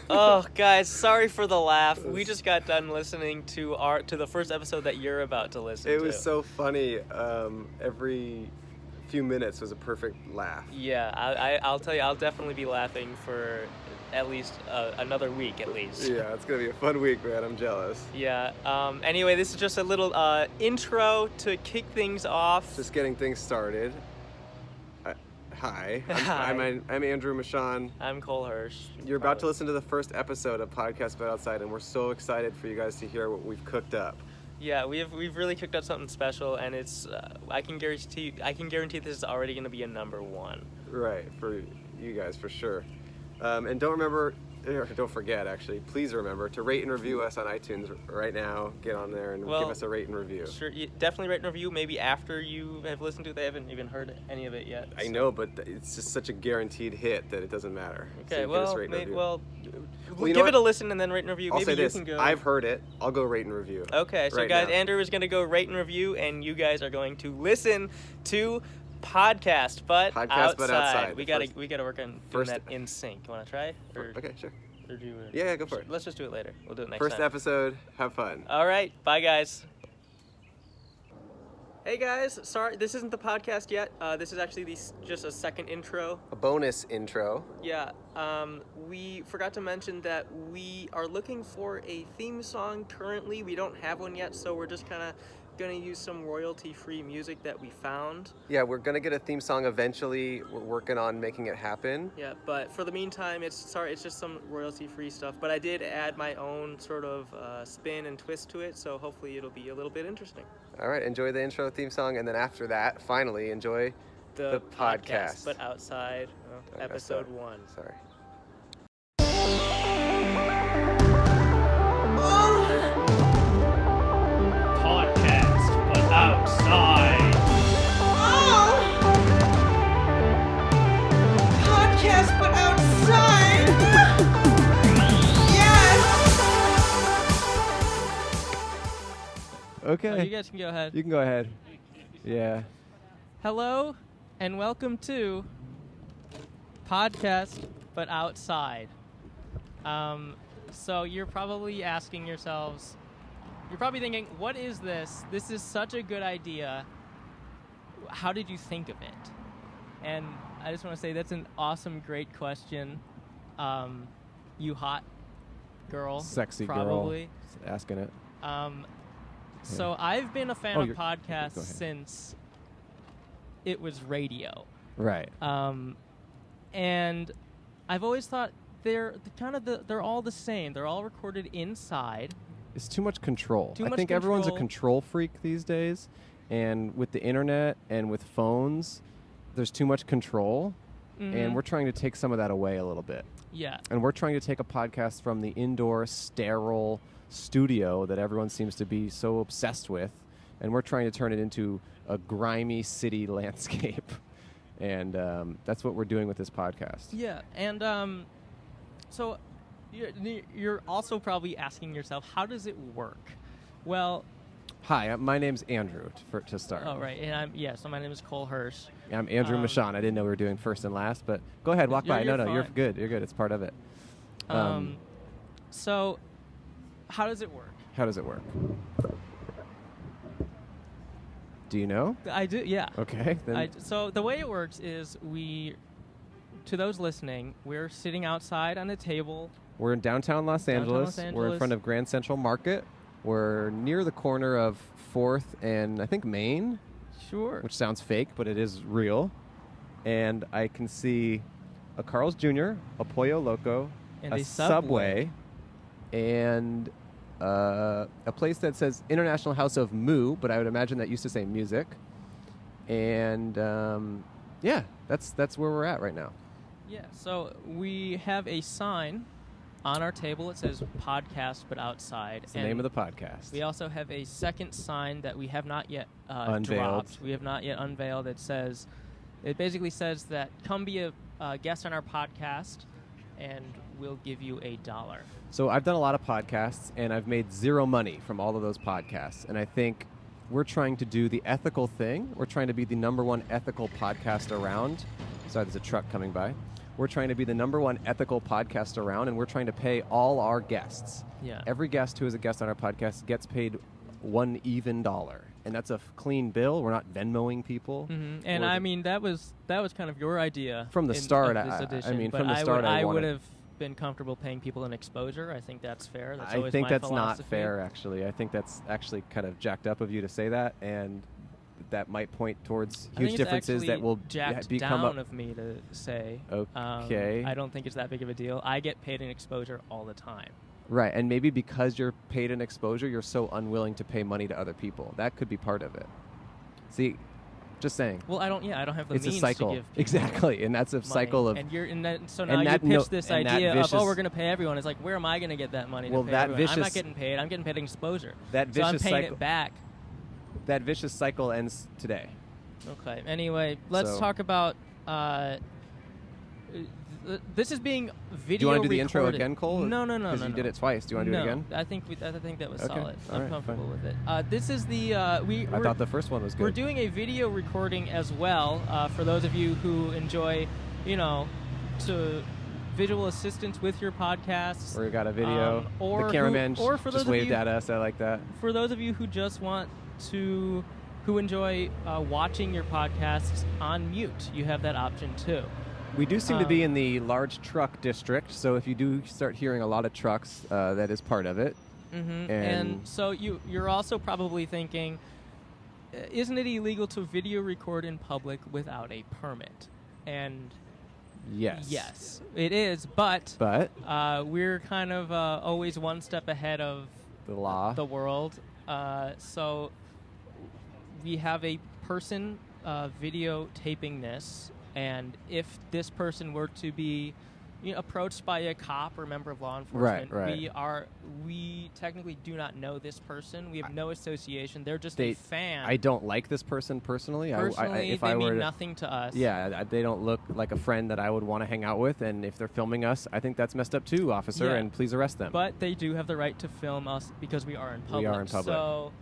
Oh, guys, sorry for the laugh. We just got done listening to the first episode that you're about to listen to. It was so funny. Every few minutes was a perfect laugh. Yeah, I'll tell you, I'll definitely be laughing for at least another week at least. Yeah, it's going to be a fun week, man. I'm jealous. Yeah. Anyway, this is just a little intro to kick things off. Just getting things started. Hi. I'm Andrew Michon. I'm Cole Hirsch. You're about to listen to the first episode of Podcast But Outside, and we're so excited for you guys to hear what we've cooked up. Yeah, we've really cooked up something special, and it's I can guarantee this is already going to be a number one. Right, for you guys for sure. And don't forget, actually, please remember to rate and review us on iTunes right now. Get on there and give us a rate and review. Sure, definitely rate and review. Maybe after you have listened to it, they haven't even heard any of it yet. I know, but it's just such a guaranteed hit that it doesn't matter. Okay, so give it a listen and then rate and review. I'll maybe say you this. can go. I've heard it. I'll go rate and review. Okay, so right guys, now. Andrew is going to go rate and review, and you guys are going to listen to Podcast But Outside. We gotta work on doing that in sync. You want to try? Okay, sure. Or do you, yeah, go for it. Let's just do it later. We'll do it next time. First episode. Have fun. All right. Bye, guys. Hey, guys. Sorry, this isn't the podcast yet. This is actually just a second intro. A bonus intro. Yeah. We forgot to mention that we are looking for a theme song currently. We don't have one yet, so we're just kind of going to use some royalty-free music that we found. Yeah, we're going to get a theme song eventually. We're working on making it happen. Yeah, but for the meantime, it's just some royalty-free stuff. But I did add my own sort of spin and twist to it, so hopefully it'll be a little bit interesting. All right, enjoy the intro theme song, and then after that, finally, enjoy the podcast. But Outside, episode 1. Sorry. Podcast But Outside. Podcast But Outside. Yes. Okay. Oh, you guys can go ahead. You can go ahead. Yeah. Hello, and welcome to Podcast But Outside. So you're probably asking yourselves, you're probably thinking, what is this? This is such a good idea. How did you think of it? And I just want to say that's an awesome, great question. You hot girl. Sexy probably. girl asking it. So I've been a fan of go podcasts ahead. since it was radio. Right. And I've always thought they're all the same. They're all recorded inside. It's too much control. Too I much think everyone's a control. control freak these days, and with the internet and with phones, there's too much control, and we're trying to take some of that away a little bit. Yeah. And we're trying to take a podcast from the indoor, sterile studio that everyone seems to be so obsessed with, and we're trying to turn it into a grimy city landscape. And that's what we're doing with this podcast. Yeah. And so you're also probably asking yourself, how does it work? Well, Hi, my name's Andrew, to start. oh, right. And so my name is Cole Hirsch. I'm Andrew Michon. I didn't know we were doing first and last, but go ahead, walk by. You're No, you're fine. good. You're good. It's part of it. So how does it work? How does it work? Do you know? I do, yeah. Okay. Then So the way it works is to those listening, we're sitting outside on a table. we're in downtown Los Angeles. We're in front of Grand Central Market. We're near the corner of 4th and I think Main, Sure. which sounds fake, but it is real. And I can see a Carl's Jr., a Pollo Loco, And a a Subway, and a place that says International House of Moo, but I would imagine that used to say music. And yeah, that's where we're at right now. Yeah, so we have a sign on our table. It says Podcast But Outside. It's the name of the podcast. We also have a second sign that we have not yet Unveiled. dropped. We have not yet unveiled. It basically says that come be a guest on our podcast, and we'll give you $1. So I've done a lot of podcasts, and I've made zero money from all of those podcasts. And I think we're trying to do the ethical thing. We're trying to be the #1 ethical podcast around. Sorry, there's a truck coming by. We're trying to be the #1 ethical podcast around, and we're trying to pay all our guests. Yeah. Every guest who is a guest on our podcast gets paid $1 even, and that's a clean bill. We're not Venmoing people. Mm-hmm. And I mean, that was kind of your idea from the start. Of this edition, from the start, I would have been comfortable paying people an exposure. I think that's fair. That's always I think my that's philosophy. not fair, actually. I think that's actually kind of jacked up of you to say that, and that might point towards huge differences that will jacked become down of me to say. Okay. I don't think it's that big of a deal. I get paid an exposure all the time. Right, and maybe because you're paid an exposure, you're so unwilling to pay money to other people. That could be part of it. See, just saying. Well, I don't have the it's means a cycle. to give people exactly, and that's a money. cycle of. And so now you pitch this idea vicious, of, we're going to pay everyone. It's like, where am I going to get that money to pay that everyone? I'm not getting paid. I'm getting paid an exposure. That vicious so I'm paying cycle, it back. That vicious cycle ends today. Okay. Anyway, let's talk about. This is being video. Do you want to do the recorded. intro again, Cole? No. Because you did it twice. Do you want to do it again? I think that was okay. solid. All I'm right, comfortable fine. with it. This is the I thought the first one was good. We're doing a video recording as well for those of you who enjoy, to visual assistance with your podcasts. Or you got a video. Or the cameraman or for just those waved of you, at us. I like that. For those of you who just want to, who enjoy watching your podcasts on mute, you have that option too. We do seem to be in the large truck district, so if you do start hearing a lot of trucks, that is part of it. Mm-hmm. And so you're also probably thinking, isn't it illegal to video record in public without a permit? And yes, it is. But we're kind of always one step ahead of the law, the world. So we have a person videotaping this. And if this person were to be approached by a cop or member of law enforcement, we technically do not know this person. We have no association. They're just a fan. I don't like this person personally. Personally, they mean nothing to us. Yeah, they don't look like a friend that I would want to hang out with. And if they're filming us, I think that's messed up too, officer, and please arrest them. But they do have the right to film us because we are in public. We are in public. So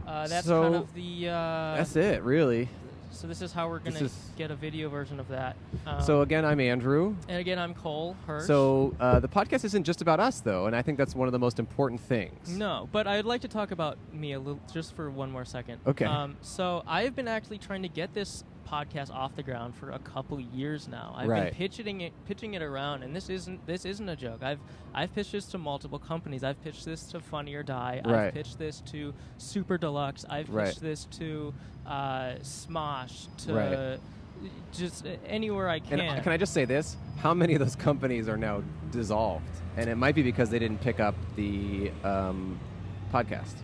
that's kind of the... that's it, really. So this is how we're going to get a video version of that. So again, I'm Andrew. And again, I'm Cole Hirsch. So the podcast isn't just about us, though, and I think that's one of the most important things. No, but I'd like to talk about me a little, just for one more second. Okay. So I have been actually trying to get this podcast off the ground for a couple years now. I've been pitching it around, and this isn't a joke. I've pitched this to multiple companies. I've pitched this to Funny or Die. I've pitched this to Super Deluxe. I've pitched this to Smosh, to just anywhere I can. And can I just say this? How many of those companies are now dissolved? And it might be because they didn't pick up the podcast.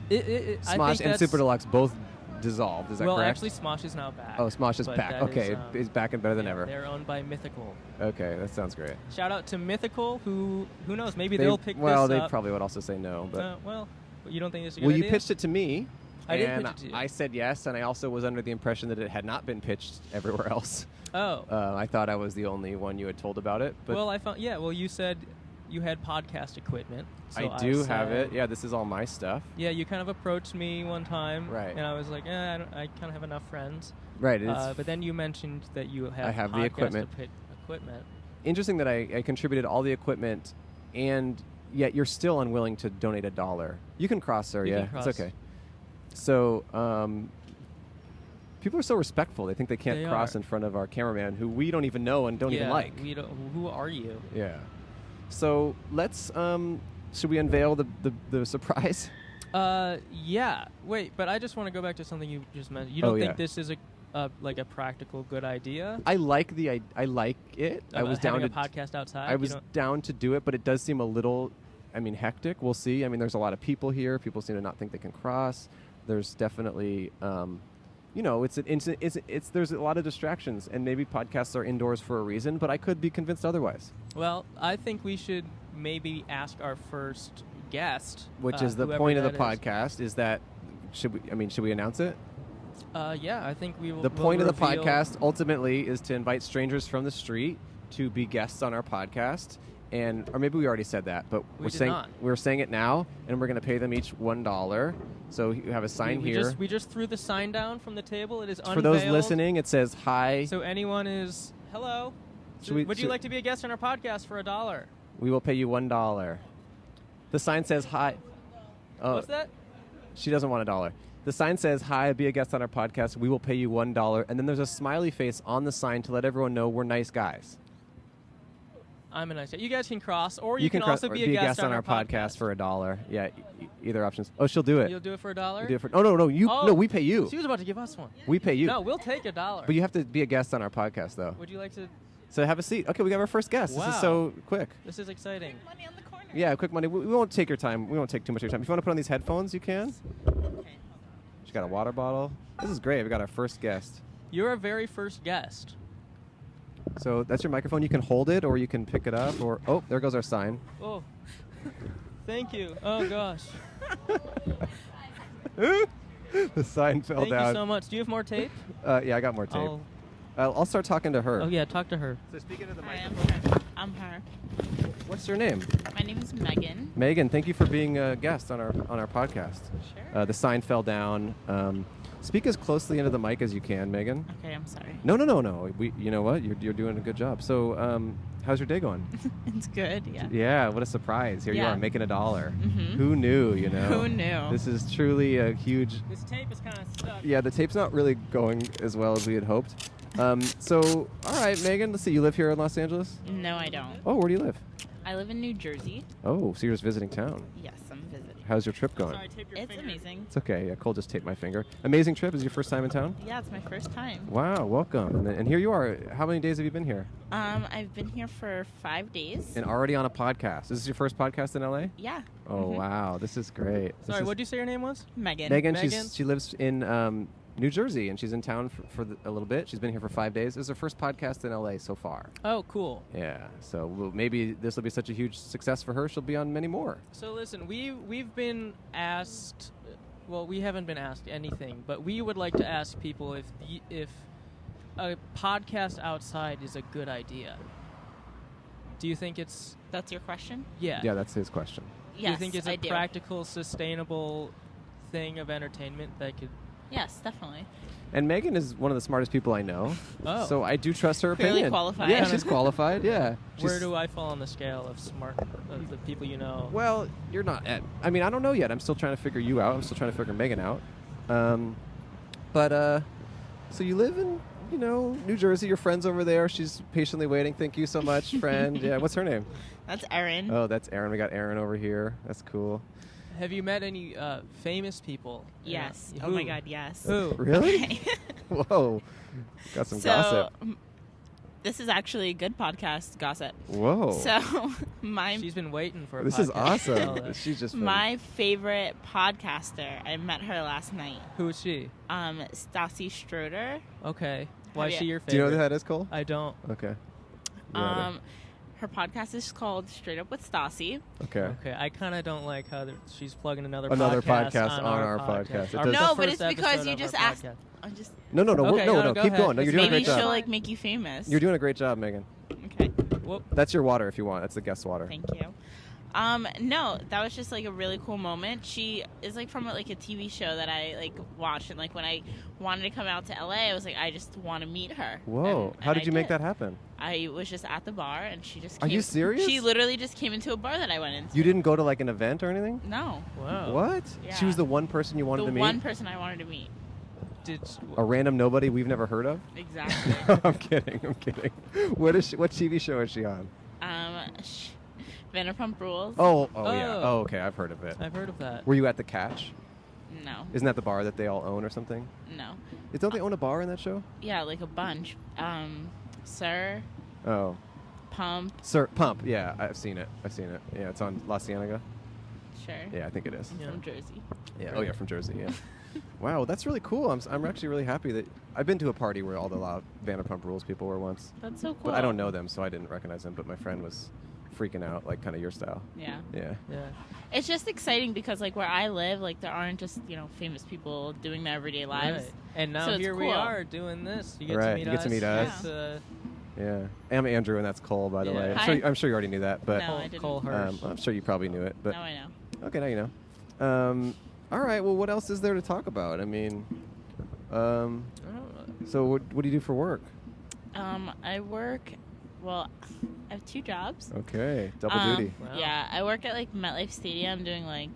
Smosh and Super Deluxe both dissolved. Is that correct? Well, actually, Smosh is now back. Oh, Smosh is back. Okay, it's back and better than ever. They're owned by Mythical. Okay, that sounds great. Shout out to Mythical, who knows? Maybe they'll pick this up. Well, they probably would also say no. But you don't think this is a good idea? Well, you pitched it to me. I did pitch it to you. I said yes, and I also was under the impression that it had not been pitched everywhere else. Oh. I thought I was the only one you had told about it. But well, I found. Yeah. Well, you said you had podcast equipment. So I do have it. Yeah, this is all my stuff. Yeah, you kind of approached me one time, right? And I was like, I kind of have enough friends, right? But then you mentioned that you have. I have the equipment. Interesting that I contributed all the equipment, and yet you're still unwilling to donate $1. You can cross, sir. You yeah, can cross. It's okay. So people are so respectful. They think they can't cross in front of our cameraman, who we don't even know and don't even like. Who are you? Yeah. So let's. Should we unveil the surprise? Yeah. Wait, but I just want to go back to something you just mentioned. You don't think this is a practical good idea? I like I like it. I was down to a podcast outside. I was down to do it, but it does seem a little, hectic. We'll see. There's a lot of people here. People seem to not think they can cross. There's definitely, there's a lot of distractions, and maybe podcasts are indoors for a reason, but I could be convinced otherwise. Well, I think we should maybe ask our first guest, which is the point of the podcast. Is that should we announce it? Yeah, I think we will. The point of the podcast ultimately is to invite strangers from the street to be guests on our podcast. Or maybe we already said that, but we're saying it now, and we're going to pay them each $1. So you have a sign here. We just threw the sign down from the table. It is unveiled. For those listening, it says hi. So anyone is hello. Would you like to be a guest on our podcast for $1? We will pay you $1. The sign says hi. Oh, What's that? she doesn't want $1. The sign says, hi, be a guest on our podcast. We will pay you $1. And then there's a smiley face on the sign to let everyone know we're nice guys. I'm a nice guy. You guys can cross, or you can cross- also or be a guest on our podcast for $1. Yeah, either options. Oh, she'll do it. You'll do it for $1? We'll do it for, no, we pay you. She was about to give us one. We pay you. No, we'll take $1. But you have to be a guest on our podcast, though. Would you like to? So have a seat. Okay, we got our first guest. Wow. This is so quick. This is exciting. Money on the corner. Yeah, quick money. We won't take your time. We won't take too much of your time. If you want to put on these headphones, you can. Okay. She got a water bottle. This is great. We got our first guest. You're our very first guest. So that's your microphone. You can hold it, or you can pick it up, or oh, there goes our sign. Oh, thank you. Oh gosh. The sign fell Thank down. you so much. Do you have more tape? Yeah, I got more tape. I'll start talking to her. Oh yeah, talk to her. So speaking to the Hi, microphone. I'm her. What's your name? My name is Megan. Megan, thank you for being a guest on our podcast. Sure. The sign fell down. Speak as closely into the mic as you can, Megan. Okay, I'm sorry. No. You know what? You're doing a good job. So, how's your day going? It's good, yeah. Yeah, what a surprise. Here you Yeah. are making $1. Mhm. Who knew, you know? Who knew? This is truly a huge... This tape is kind of stuck. Yeah, the tape's not really going as well as we had hoped. So, all right, Megan, let's see. You live here in Los Angeles? No, I don't. Oh, where do you live? I live in New Jersey. Oh, so you're just visiting town. Yes, I'm visiting. How's your trip going? Sorry, tape your It's finger. amazing. It's okay. Yeah, Cole just taped my finger. Amazing trip. Is it your first time in town? Yeah, it's my first time. Wow, welcome. And here you are. How many days have you been here? I've been here for 5 days. And already on a podcast. Is this your first podcast in LA? Yeah. Oh, Mhm. wow. This is great. Sorry, what did you say your name was? Megan. Megan, Megan? she lives in New Jersey, and she's in town for a little bit. She's been here for 5 days. This is her first podcast in LA so far. Oh, cool. Yeah, so maybe this will be such a huge success for her. She'll be on many more. So listen, we've been asked. Well, we haven't been asked anything, but we would like to ask people if a podcast outside is a good idea. Do you think it's? That's your question? Yeah. Yeah, that's his question. Do you Yes, think it's I a do. practical, sustainable thing of entertainment that could? Yes, definitely. And Megan is one of the smartest people I know. Oh. So I do trust her Clearly opinion. qualified. Yeah, she's qualified. Yeah. Where She's- do I fall on the scale of smart of the people you know? Well, you're not at. I mean, I don't know yet. I'm still trying to figure you out. I'm still trying to figure Megan out. So you live in, New Jersey. Your friend's over there. She's patiently waiting. Thank you so much, friend. Yeah, what's her name? That's Erin. Oh, that's Erin. We got Erin over here. That's cool. Have you met any famous people? Yes. Yeah. Oh my Who? God, yes. Who? Really? Okay. Whoa. Got some So, gossip. this is actually a good podcast gossip. Whoa. So, my She's been waiting for a this is podcast to tell awesome. us. She's just my favorite podcaster. I met her last night. Who is she? Stassi Stroder. Okay. Why is Yeah. she your favorite? Do you know who that is, Cole? I don't. Okay. Yeah, Her podcast is called Straight Up with Stassi. okay. Okay, I kind of don't like how she's plugging another Another podcast podcast on on our podcast. It Our- does- the No, but first it's because episode you of just our asked. podcast. I'm just No, Okay, no, go keep ahead. going. No, you're doing a maybe great she'll job. make you famous. You're doing a great job, Megan. Okay. Whoop. That's your water if you want. That's the guest water. Thank you. No, that was just like a really cool moment. She is like from like a TV show that I like watched, and like when I wanted to come out to LA, I was like, I just want to meet her. Whoa. And How did I you make that happen? I was just at the bar, and she just Are came. you serious? She literally just came into a bar that I went into. You didn't go to like an event or anything? No. Wow. What? Yeah. She was the one person you wanted The to meet? one person I wanted to meet. Did A random nobody we've never heard of? Exactly. I'm kidding. What TV show is she on? Vanderpump Rules. Oh, yeah. Oh. Oh, okay. I've heard of it. I've heard of that. Were you at the Catch? No. Isn't that the bar that they all own or something? No. Don't they own a bar in that show? Yeah, like a bunch. Sir, Oh. Pump, Sir Pump. Yeah, I've seen it. Yeah, it's on La Cienega. sure. Yeah, I think it is. Yeah. From Jersey. Yeah. Oh, yeah, from Jersey. Yeah. Wow, that's really cool. I'm actually really happy that I've been to a party where all the Vanderpump Rules people were once, That's so cool. but I don't know them, so I didn't recognize them. But my friend was freaking out, like kind of your style. Yeah. Yeah. Yeah. It's just exciting because like where I live, like there aren't just, famous people doing their everyday lives. Right. And now So it's here we cool. are doing this. You get Right, to meet you us. get to meet us. It's, Yeah. I'm Andrew, and that's Cole, by the Yeah. way. Hi. I'm sure you already knew that, but No, I didn't. Cole Hirsch. I'm sure you probably knew it. But Now I know. okay, now you know. All right. Well, what else is there to talk about? I mean, I don't know. so what do you do for work? I work Well, I have 2 jobs. Okay, double duty. Wow. Yeah, I work at like MetLife Stadium doing like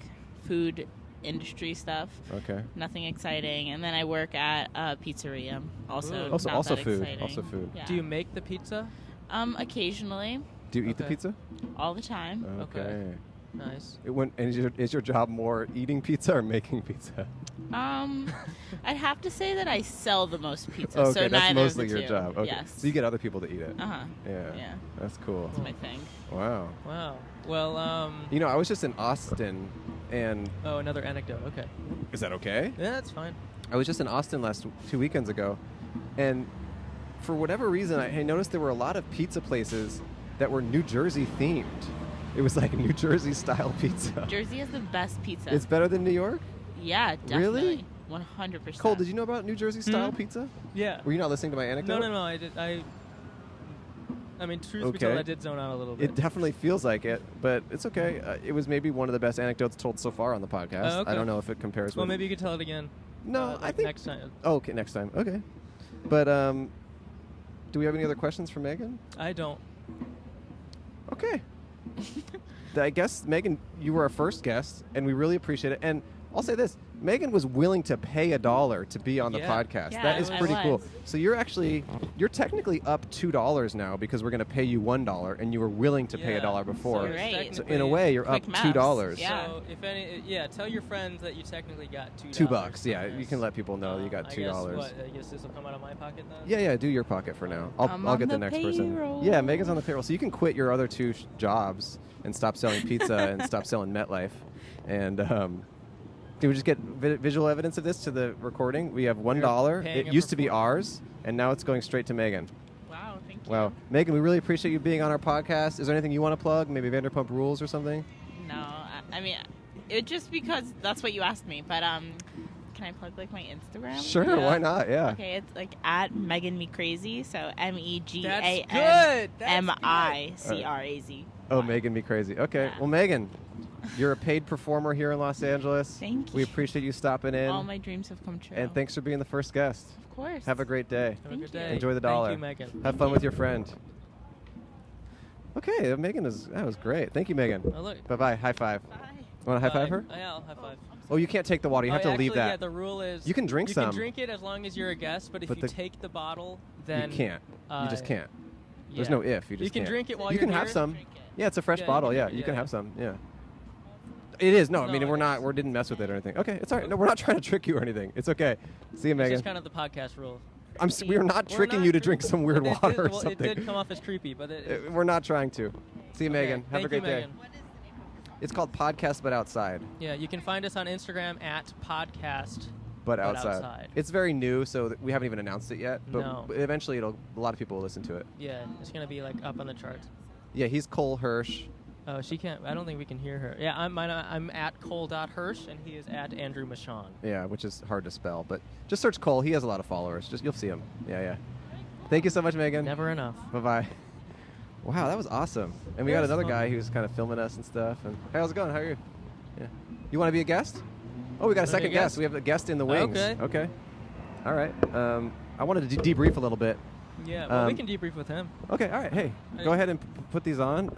food industry stuff. Okay. Nothing exciting. And then I work at a pizzeria. Also, Ooh. not Also that food. exciting. Also food. Yeah. Do you make the pizza? Occasionally, Do you eat the Okay. pizza? all the time. Okay. Nice. And is your job more eating pizza or making pizza? I'd have to say that I sell the most pizza. Okay, so that's neither mostly of the your two. job. Okay. Yes. So you get other people to eat it. Uh huh. Yeah. That's cool. That's my thing. Wow. Wow. Well, I was just in Austin, and oh, another anecdote. Okay. is that okay? Yeah, that's fine. I was just in Austin 2 weekends ago, and for whatever reason, I noticed there were a lot of pizza places that were New Jersey themed. It was like New Jersey style pizza. Jersey has the best pizza. It's better than New York? Yeah, Really? definitely. 100%. Cole, did you know about New Jersey style Hmm? pizza? Yeah. Were you not listening to my anecdote? No. I did. I mean, truth be Okay. told, I did zone out a little bit. It definitely feels like it, but it's okay. It was maybe one of the best anecdotes told so far on the podcast. Oh, okay. I don't know if it compares Well, with... maybe you could tell it again. No, I like think... next time. Oh, okay, next time. Okay. But, do we have any other questions for Megan? I don't. Okay. I guess, Megan, you were our first guest, and we really appreciate it. And I'll say this. Megan was willing to pay $1 to be on the Yeah. podcast. Yeah, that is I pretty cool. was. So you're technically up $2 now because we're going to pay you $1, and you were willing to pay Yeah. $1 before. So Right. So in a way, you're Quick up maths. $2. Yeah. So tell your friends that you technically got $2. $2. Yeah, from you can this. let people know you got I $2. guess this will come out of my pocket then. Yeah, do your pocket for now. I'm I'll on get the the next person. payroll. Yeah, Megan's on the payroll, so you can quit your other 2 jobs and stop selling pizza and stop selling MetLife. And did we just get visual evidence of this to the recording? We have $1. paying It him used for to be 4. ours, and now it's going straight to Megan. Wow, thank you. Wow, Megan, we really appreciate you being on our podcast. Is there anything you want to plug? Maybe Vanderpump Rules or something? No, I mean, it just because that's what you asked me. But can I plug like my Instagram? Sure, Yeah. why not? Yeah. Okay, it's like at Megan Me Crazy. So MEGANMICRAZ. Oh, Megan, be crazy. Okay, Yeah. well, Megan, you're a paid performer here in Los Angeles. Thank you. We appreciate you stopping in. All my dreams have come true. And thanks for being the first guest. Of course. Have a great day. Have a Thank good you. day. Enjoy the dollar. Thank you, Megan. Have fun with your friend. Okay, Megan that was great. Thank you, Megan. Oh, look. Bye-bye. High five. Bye. Want to high five her? Yeah, I'll high five. Oh, you can't take the water. You have to leave actually, that. Yeah, the rule is You can drink you some. can drink it as long as you're a guest, but if But you the- take the bottle, then you can't. You just can't. There's yeah. no if. You just can can't. drink it while you you're can have here. some. Drink it. Yeah, it's a fresh Yeah, you bottle. can Yeah, drink it, you can yeah. have some. Yeah. It is. No, I No, mean, it we're not. is. We didn't mess with it or anything. Okay, it's all right. No, we're not trying to trick you or anything. It's okay. See you, It's Megan. just kind of the podcast rule. We are not We're tricking not you to cre- drink some weird it water did, or well, something. It did come off as creepy, but We're not trying to. See you, okay. Megan. Have Thank a great you, day. Megan. It's called Podcast But Outside. Yeah, you can find us on Instagram at podcast. But But outside. outside. It's very new, so we haven't even announced it yet. But No. eventually, a lot of people will listen to it. Yeah, it's gonna be like up on the charts. Yeah, he's Cole Hirsch. Oh, she can't. I don't think we can hear her. Yeah, I'm at Cole.Hirsch, and he is at Andrew Michon. Yeah, which is hard to spell, but just search Cole. He has a lot of followers. You'll see him. Yeah. Thank you so much, Megan. Never enough. Bye-bye. Wow, that was awesome. And we Yeah, got it's another fun. guy who's kind of filming us and stuff. And hey, how's it going? How are you? Yeah. You want to be a guest? Oh, we got a Wanna be a second guest. guest? We have a guest in the wings. Okay. All right. I wanted to debrief a little bit. Yeah, well, we Um, can debrief with him. Okay. All right. Hey, Hey. go ahead and put these on.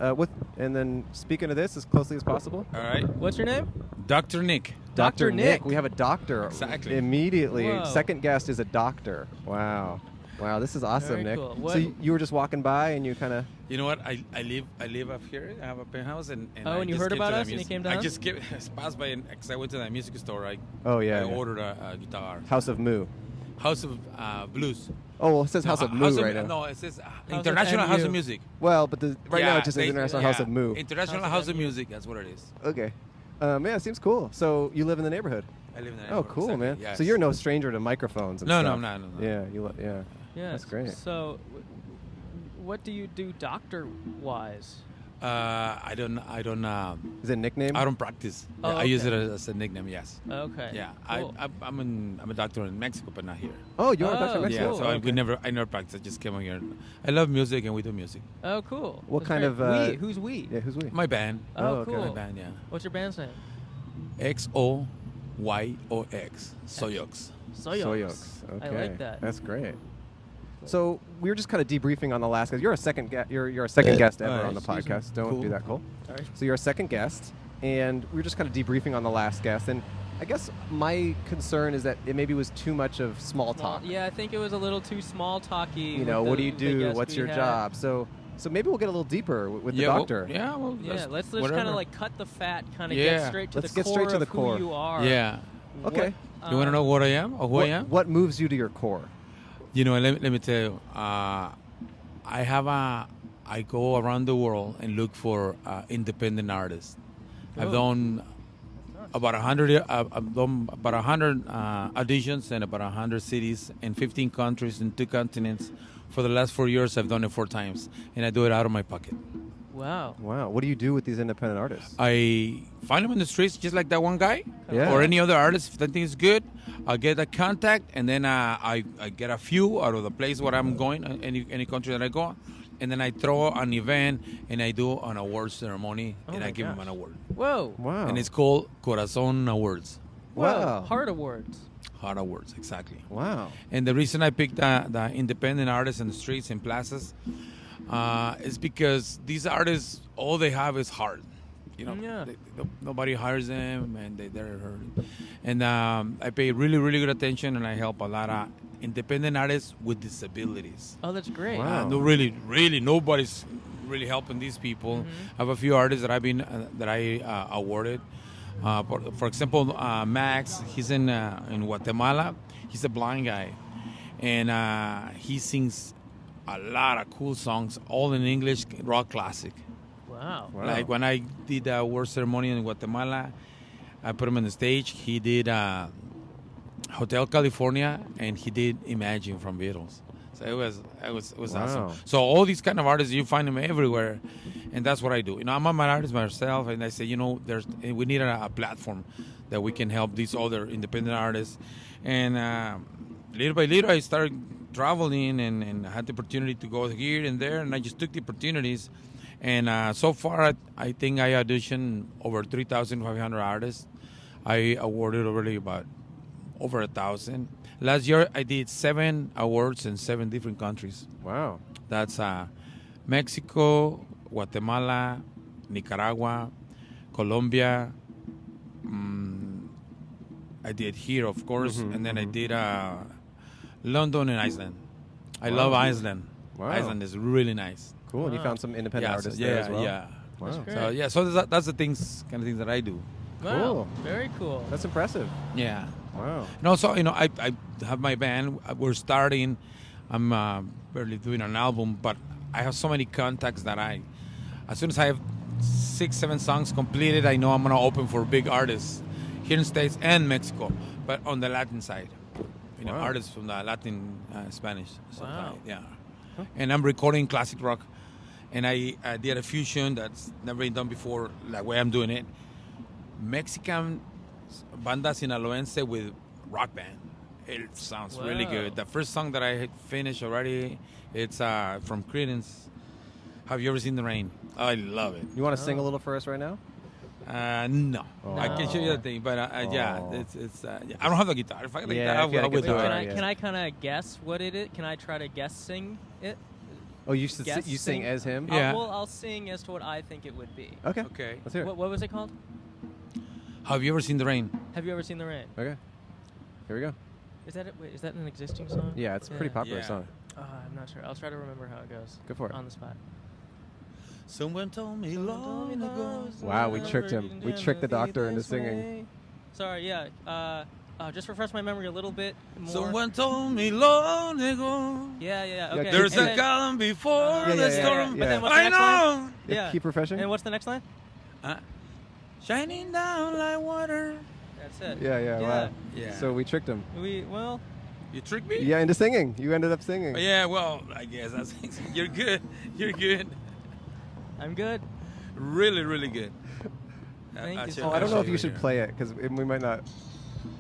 And then speaking of this as closely as possible. All right. What's your name? Dr. Nick. Dr. Nick. We have a doctor. Exactly. Immediately. Whoa. Second guest is a doctor. Wow. This is awesome, Very Nick. cool. So What- you were just walking by and you kind of. You know what? I live up here. I have a penthouse, and Oh, I and you just heard came about to the us and you music- came I down? just passed by because I went to the music store. I Yeah. ordered a guitar. House of Moo. House of Blues. Oh, well, it says House of Moo right now. No, it says of International House MU. of Music. Well, but right now Yeah, it just they- says International House of Moo. International House of House of MU. Music. That's what it is. Okay. Yeah, it seems cool. So you live in the neighborhood. I live in that. Oh, cool, exactly, man. yes. So you're no stranger to microphones and No, stuff. I'm not, no. Yeah, yeah. Yeah. That's great. So, what do you do doctor-wise? I don't. Is it a nickname? I don't practice. Oh, I use it okay. as a nickname. Yes. Okay. Yeah. Cool. I'm a doctor in Mexico, but not here. Oh, you're a doctor Oh, in Mexico? Yeah, so okay. I never practice. I just came over here. I love music, and we do music. Oh, cool. What That's kind great. of, we? Who's we? Yeah, who's we? My band. Oh, Oh, okay. cool. My band, yeah. What's your band's name? XOYOX. Soyox. Soyox. Soyox. Okay. I like that. That's great. So we were just kind of debriefing on the last guest. You're a second you're a second guest ever on the excuse me. podcast. Don't Cool. be that cool. Sorry. So you're a second guest, and we were just kind of debriefing on the last guest. And I guess my concern is that it maybe was too much of small talk. Yeah, I think it was a little too small talky. You know, what do you do? What's your job? So maybe we'll get a little deeper with the doctor. Let's just kind of like cut the fat, kind of Yeah. get straight to Let's the get core straight to of the core. who you are. Yeah. Okay. You want to know what I am or who I am? What moves you to your core? You know, let me tell you. I go around the world and look for independent artists. I've done about 100. I've done about 100 auditions in about 100 cities in 15 countries in 2 continents. For the last 4 years, I've done it 4 times, and I do it out of my pocket. Wow. Wow. What do you do with these independent artists? I find them in the streets, just like that one guy, Yeah. or any other artist. If I think it's good, I'll get a contact, and then I get a few out of the place where I'm going, any country that I go, and then I throw an event, and I do an award ceremony, and my I give them gosh. an award. Whoa. Wow. And it's called Corazon Awards. Wow. Heart Awards. Heart Awards, exactly. Wow. And the reason I picked the independent artists in the streets and plazas is because these artists, all they have is heart. You know, Yeah. nobody hires them, and they're hurting. And I pay really, really good attention, and I help a lot of independent artists with disabilities. Oh, that's great. Wow. No, really, nobody's really helping these people. I have a few artists that I've been that I awarded. For example, Max, he's in Guatemala. He's a blind guy, and he sings a lot of cool songs, all in English, rock classic. Wow. Wow. Like when I did the award ceremony in Guatemala, I put him on the stage. He did Hotel California, and he did Imagine from Beatles. So it was Wow. awesome. So all these kind of artists, you find them everywhere, and that's what I do. You know, I'm an artist myself, and I say, you know, we need a platform that we can help these other independent artists. And little by little, I started traveling and had the opportunity to go here and there, and I just took the opportunities. And so far, I think I auditioned over 3,500 artists. I awarded already about over 1,000. Last year, I did 7 awards in 7 different countries. Wow. That's Mexico, Guatemala, Nicaragua, Colombia. I did here, of course, and then I did London and Iceland. I love Iceland. Wow. Iceland is really nice. Cool. And you found some independent artists yeah, there as well? yeah. Wow. great. So that's the kind of things that I do. Wow. Cool. Very cool. That's impressive. Yeah. Wow. And also, you know, I have my band. We're starting. I'm barely doing an album, but I have so many contacts that as soon as I have 6-7 songs completed, I know I'm gonna open for big artists here in States and Mexico, but on the Latin side. You know, Wow. artists from the Latin Spanish. Wow. Yeah. And I'm recording classic rock, and I did a fusion that's never been done before, like way I'm doing it. Mexican banda sinaloense with rock band. It sounds really Wow. good. The first song that I finished already, it's from Creedence. Have you ever seen the rain? I love it. You want to sing a little for us right now? No, I can show you the thing, but yeah, it's. Yeah. I don't have the guitar. If I had the Yeah, guitar, if you had I a would do guitar, it. yeah. Can I kind of guess what it is? Can I try to guess sing it? Oh, you should Guess you sing sing? as him? Yeah. I'll sing as to what I think it would be. Okay. Okay. Let's hear it. What was it called? Have you ever seen the rain? Have you ever seen the rain? Okay. Here we go. Is that it? Wait, is that an existing song? Yeah, it's a pretty popular Yeah. song. I'm not sure. I'll try to remember how it goes. Go for it. On the spot. Someone told me long ago. Wow, we tricked him. We tricked the doctor into singing. Sorry, yeah. Just refresh my memory a little bit more. Someone told me long ago. Yeah. Okay. There's And a then- calm before Yeah, the yeah, yeah, storm. yeah. But then what's the I next line? know. Yeah. Keep refreshing. And what's the next line? Shining down like water. That's it. Yeah, wow. Yeah. So we tricked him. You tricked me? Yeah, into singing. You ended up singing. Oh, yeah, well, I guess that's you're good. You're good. I'm good. Really, really good. Thank you so Oh, I much. don't know if you should play it because we might not.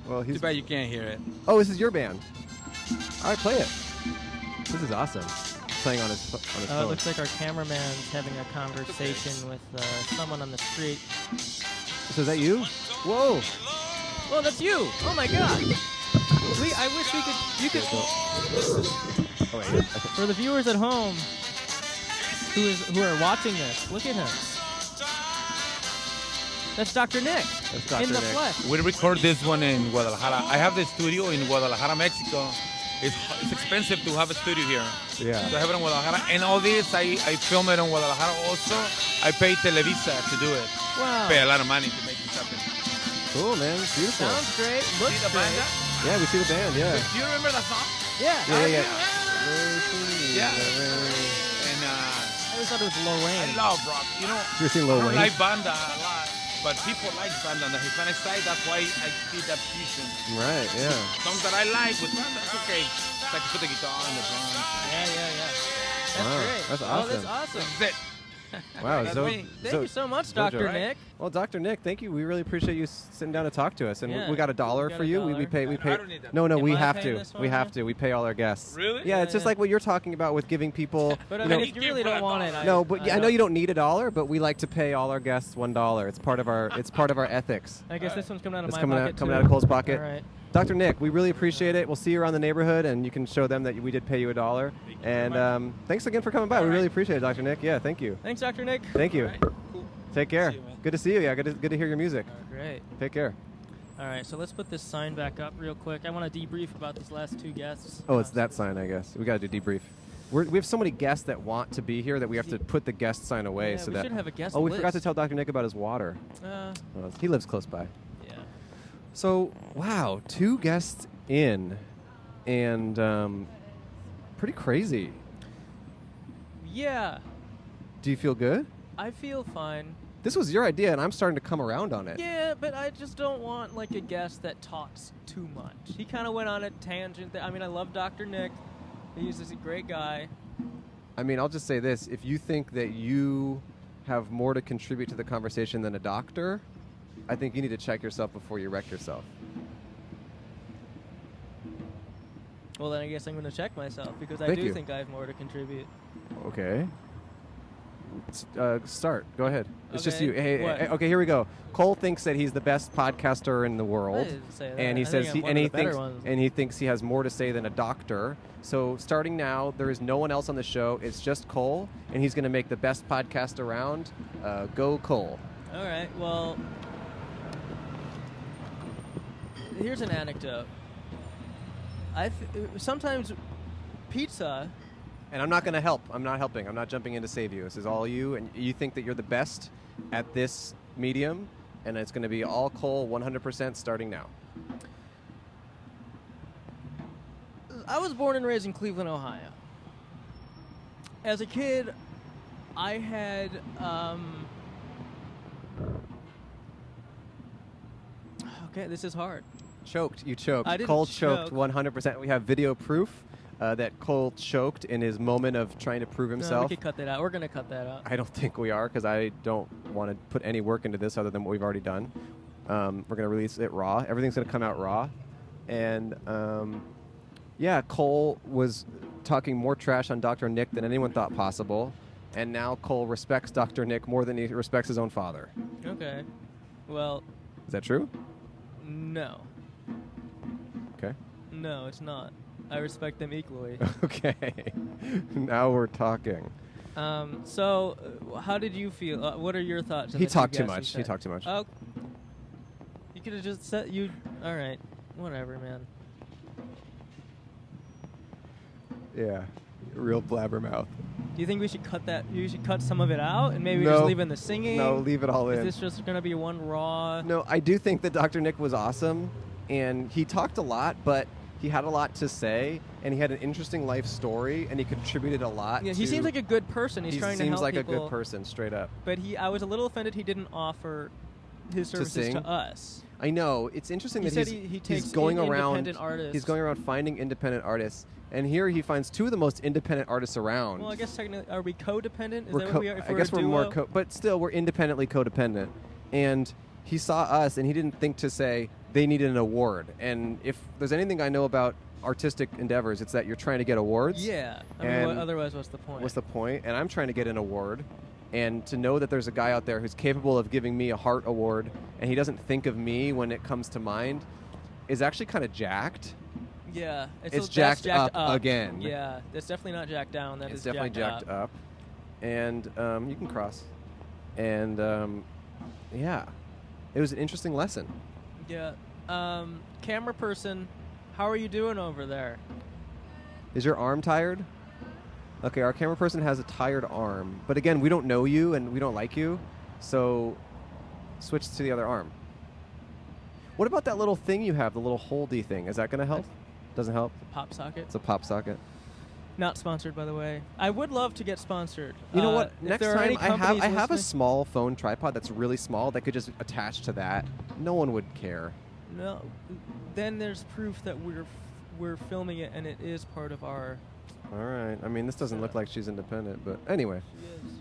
Well, Too he's. bad you can't hear it. Oh, this is your band. All right, play it. This is awesome. Playing on his It phone. looks like our cameraman's having a conversation with someone on the street. So is that you? Whoa! Oh, that's you! Oh my God! I wish we could. You could. For the viewers at home who are watching this, look at him. That's Dr. Nick. That's Dr. in the Nick. flesh. We record this one in Guadalajara. I have the studio in Guadalajara, Mexico. It's expensive to have a studio here. Yeah. So I have it in Guadalajara. And all this, I film it in Guadalajara also. I pay Televisa to do it. Wow. Pay a lot of money to make this happen. Cool, man. It's beautiful. Sounds great. Looks See the great. banda? Yeah, we see the band. Yeah. Do you remember that song? Yeah. Yeah. Yeah. And I always thought it was Lorraine. I love rock. You know, You seen I Lil don't Wayne? like banda a lot, but people like banda on the Hispanic side. That's why I see that fusion. Right. Yeah. Songs that I like with banda, that's okay. So I can put the guitar and the drums. Yeah. That's Wow, great. that's Oh, awesome. that's awesome. That's it. Wow. That's So, me. Thank you so much, Dr. Jojo. Nick. Well, Dr. Nick, thank you. We really appreciate you sitting down to talk to us, and Yeah. we got $1 We got for you. We $1. pay. We I pay. don't need that. No, Am we I have paying to. this one, We have yeah? to. We pay all our guests. Really? Yeah, it's just Yeah. like what you're talking about with giving people. But I you mean, know, if you really don't want it, no, but I know you don't need $1, but we like to pay all our guests $1. It's part of our. It's part of our ethics. I guess this one's coming out of It's my coming pocket out, coming too. out of Cole's pocket. All right. Dr. Nick, we really appreciate it. We'll see you around the neighborhood, and you can show them that we did pay you $1. And thanks again for coming by. We really appreciate it, Dr. Nick. Yeah, thank you. Thanks, Dr. Nick. Thank you. All right, cool. Take care. See you, man. Good to see you. Yeah, good to hear your music. Great. Take care. All right, so let's put this sign back up real quick. I want to debrief about these last two guests. Oh, it's that sign, I guess. We got to do debrief. We have so many guests that want to be here that we have to put the guest sign away. Yeah, so we that should have a guest Oh, we forgot to list. tell Dr. Nick about his water. He lives close by. Yeah. So, wow, 2 guests in, and pretty crazy. Yeah, Do you feel good? I feel fine. This was your idea, and I'm starting to come around on it. Yeah, but I just don't want like a guest that talks too much. He kind of went on a tangent. I mean, I love Dr. Nick. He's just a great guy. I mean, I'll just say this. If you think that you have more to contribute to the conversation than a doctor, I think you need to check yourself before you wreck yourself. Well, then I guess I'm going to check myself because I Thank do you. think I have more to contribute. Okay. Start. Go ahead. It's just Okay. you. Hey, What? okay, here we go. Cole thinks that he's the best podcaster in the I world, didn't say that. and he I says think I'm one of the better ones. he thinks he has more to say than a doctor. So starting now, there is no one else on the show. It's just Cole, and he's going to make the best podcast around. Go Cole. All right. Well, here's an anecdote. Sometimes pizza. And I'm not going to help. I'm not helping. I'm not jumping in to save you. This is all you, and you think that you're the best at this medium, and it's going to be all Cole 100% starting now. I was born and raised in Cleveland, Ohio. As a kid, I had okay, this is hard. Choked. You choked. I didn't Cole choked choke. 100%. We have video proof that Cole choked in his moment of trying to prove No, himself. we could cut that out. We're gonna cut that out. I don't think we are, because I don't want to put any work into this other than what we've already done. We're going to release it raw. Everything's going to come out raw. And yeah, Cole was talking more trash on Dr. Nick than anyone thought possible. And now Cole respects Dr. Nick more than he respects his own father. Okay. Well, Is that true? no. Okay. No, it's not. I respect them equally. Okay. Now we're talking. So, how did you feel? What are your thoughts? On He the two talked too guests you much. He said? talked too much. Oh, you could have just said you. All right, whatever, man. Yeah. Real blabbermouth. Do you think we should cut that? You should cut some of it out and maybe No. just leave in the singing. No, leave it all Is in. this just gonna be one raw? No, I do think that Dr. Nick was awesome, and he talked a lot, but he had a lot to say, and he had an interesting life story, and he contributed a lot. Yeah, he to- seems like a good person. He's he trying to seems help like people. a good person, straight up. But I was a little offended he didn't offer his To services sing? to us. I know it's interesting He that said he's he takes going around. independent artists. He's going around finding independent artists, and here he finds 2 of the most independent artists around. Well, I guess technically, are we codependent? Is We're that co- what we are? If I we're guess a we're duo? more, but still, we're independently codependent. And he saw us, and he didn't think to say they needed an award. And if there's anything I know about artistic endeavors, it's that you're trying to get awards. Yeah. I mean, And otherwise, what's the point? What's the point? And I'm trying to get an award. And to know that there's a guy out there who's capable of giving me a Heart Award, and he doesn't think of me when it comes to mind, is actually kind of jacked. Yeah. It's that's jacked up again. Yeah, that's definitely not jacked down. That It's is definitely jacked up. And you can cross. And yeah, it was an interesting lesson. Yeah. Camera person, how are you doing over there? Is your arm tired? Okay, our camera person has a tired arm. But again, we don't know you and we don't like you, so switch to the other arm. What about that little thing you have, the little holdy thing? Is that going to help? Doesn't help? Pop socket. It's a pop socket. Not sponsored, by the way. I would love to get sponsored. You know what? If Next there are time any I have companies a listening- small phone tripod that's really small that could just attach to that. No one would care. No, then there's proof that we're filming it and it is part of our. All right. I mean, this doesn't look like she's independent, but anyway. She is.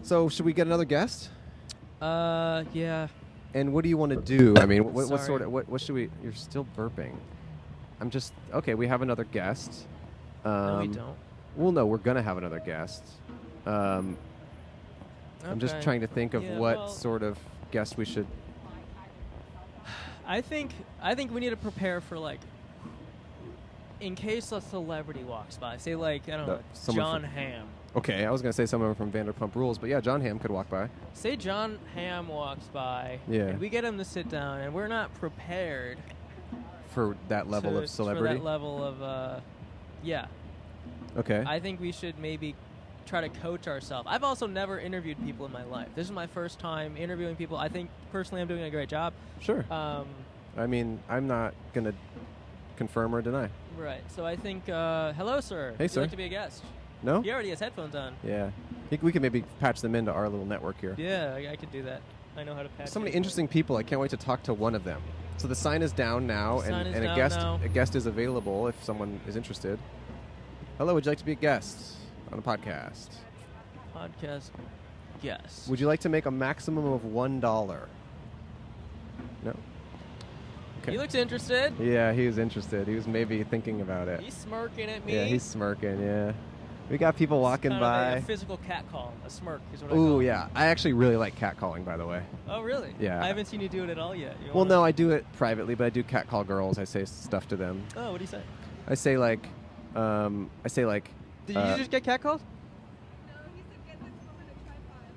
So, should we get another guest? Yeah. And what do you want to do? I mean, what Sorry. sort of what should we? You're still burping. I'm just okay. We have another guest. No, we don't. Well, no, we're gonna have another guest. I'm just Okay. trying to think of Yeah, what well- sort of guest we should. I think we need to prepare for like, in case a celebrity walks by, say like I don't know, someone Jon from- Hamm. Okay, I was gonna say someone from Vanderpump Rules, but yeah, Jon Hamm could walk by. Say Jon Hamm walks by, Yeah. and we get him to sit down, and we're not prepared For that level of celebrity. For that level of, yeah. Okay. I think we should maybe try to coach ourselves. I've also never interviewed people in my life. This is my first time interviewing people. I think personally I'm doing a great job. Sure. I mean, I'm not gonna confirm or deny. Right. So I think, hello, sir. Hey, Would sir. you like to be a guest? No? He already has headphones on. Yeah. Think we could maybe patch them into our little network here. Yeah, I could do that. I know how to patch. So many it. interesting people. I can't wait to talk to one of them. So the sign is down now, The sign is and down now. a guest is available if someone is interested. Hello, would you like to be a guest on a podcast? Podcast. Yes. Would you like to make a maximum of $1? No. Okay. He looks interested. Yeah, he was interested. He was maybe thinking about it. He's smirking at me. Yeah, he's smirking. Yeah. We got people walking kind by. Of a physical cat call. A smirk is what I call Ooh, it. yeah. I actually really like catcalling, by the way. Oh, really? Yeah. I haven't seen you do it at all yet. You Well, wanna- no, I do it privately, but I do catcall girls. I say stuff to them. Oh, what do you say? I say like, Did you just get cat calls?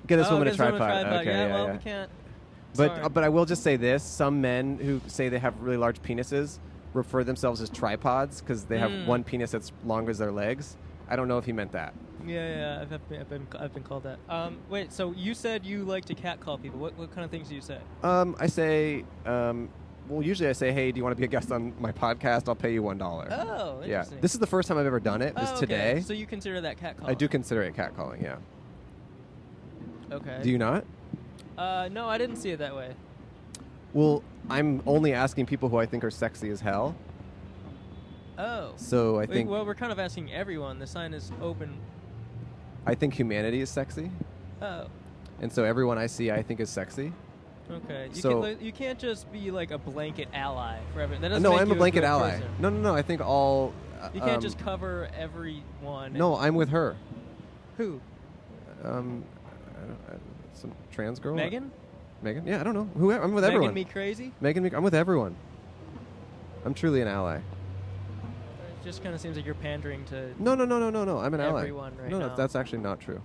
get this Oh, woman a get this woman tripod. Okay, yeah, yeah, well, yeah. we can't. But Sorry. but I will just say this: some men who say they have really large penises refer themselves as tripods because they have one penis that's long as their legs. I don't know if he meant that. Yeah, I've been called that. Wait, so you said you like to catcall people. What kind of things do you say? I say, well, usually I say, hey, do you want to be a guest on my podcast? I'll pay you $1. Oh, Yeah, interesting. this is the first time I've ever done it. This Oh, okay. today. So you consider that catcall? I do consider it catcalling. Yeah. Okay. Do you not? No, I didn't see it that way. Well, I'm only asking people who I think are sexy as hell. Oh. So I Wait, think well, we're kind of asking everyone. The sign is open. I think humanity is sexy, Oh. and so everyone I see I think is sexy. Okay. So- You can't just be like a blanket ally for everyone. That doesn't No, make I'm you a blanket good ally. person. No. I think all. You can't just cover everyone. No, I'm with her. Who? Some trans girl. Megan? Megan? Yeah, I don't know. Who? I'm with Megan everyone. me crazy? Megan, I'm with everyone. I'm truly an ally. It just kind of seems like you're pandering to. No. I'm an ally. Everyone right no, now. that's actually not true.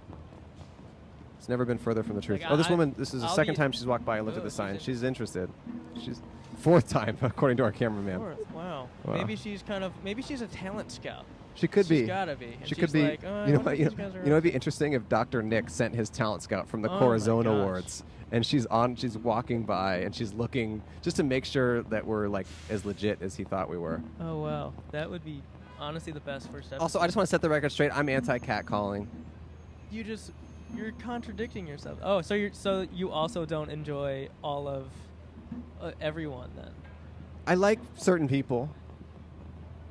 It's never been further from the truth. Like, Oh, this I- woman. This is the I'll second be- time she's walked by. I looked Oh, at the she's sign. in- She's interested. She's fourth time, according to our cameraman. Wow. Wow. Maybe she's a talent scout. She could She's be. gotta be. And She she's could be. Like, oh, you know I wonder what? if You know, these guys are you know, it'd be interesting if Dr. Nick sent his talent scout from the Oh my Corazon gosh. Awards, and she's walking by, and she's looking just to make sure that we're like as legit as he thought we were. Oh wow, that would be honestly the best first step. Also, I just want to set the record straight. I'm anti-catcalling. You're contradicting yourself. Oh, so you also don't enjoy all of everyone then, I like certain people.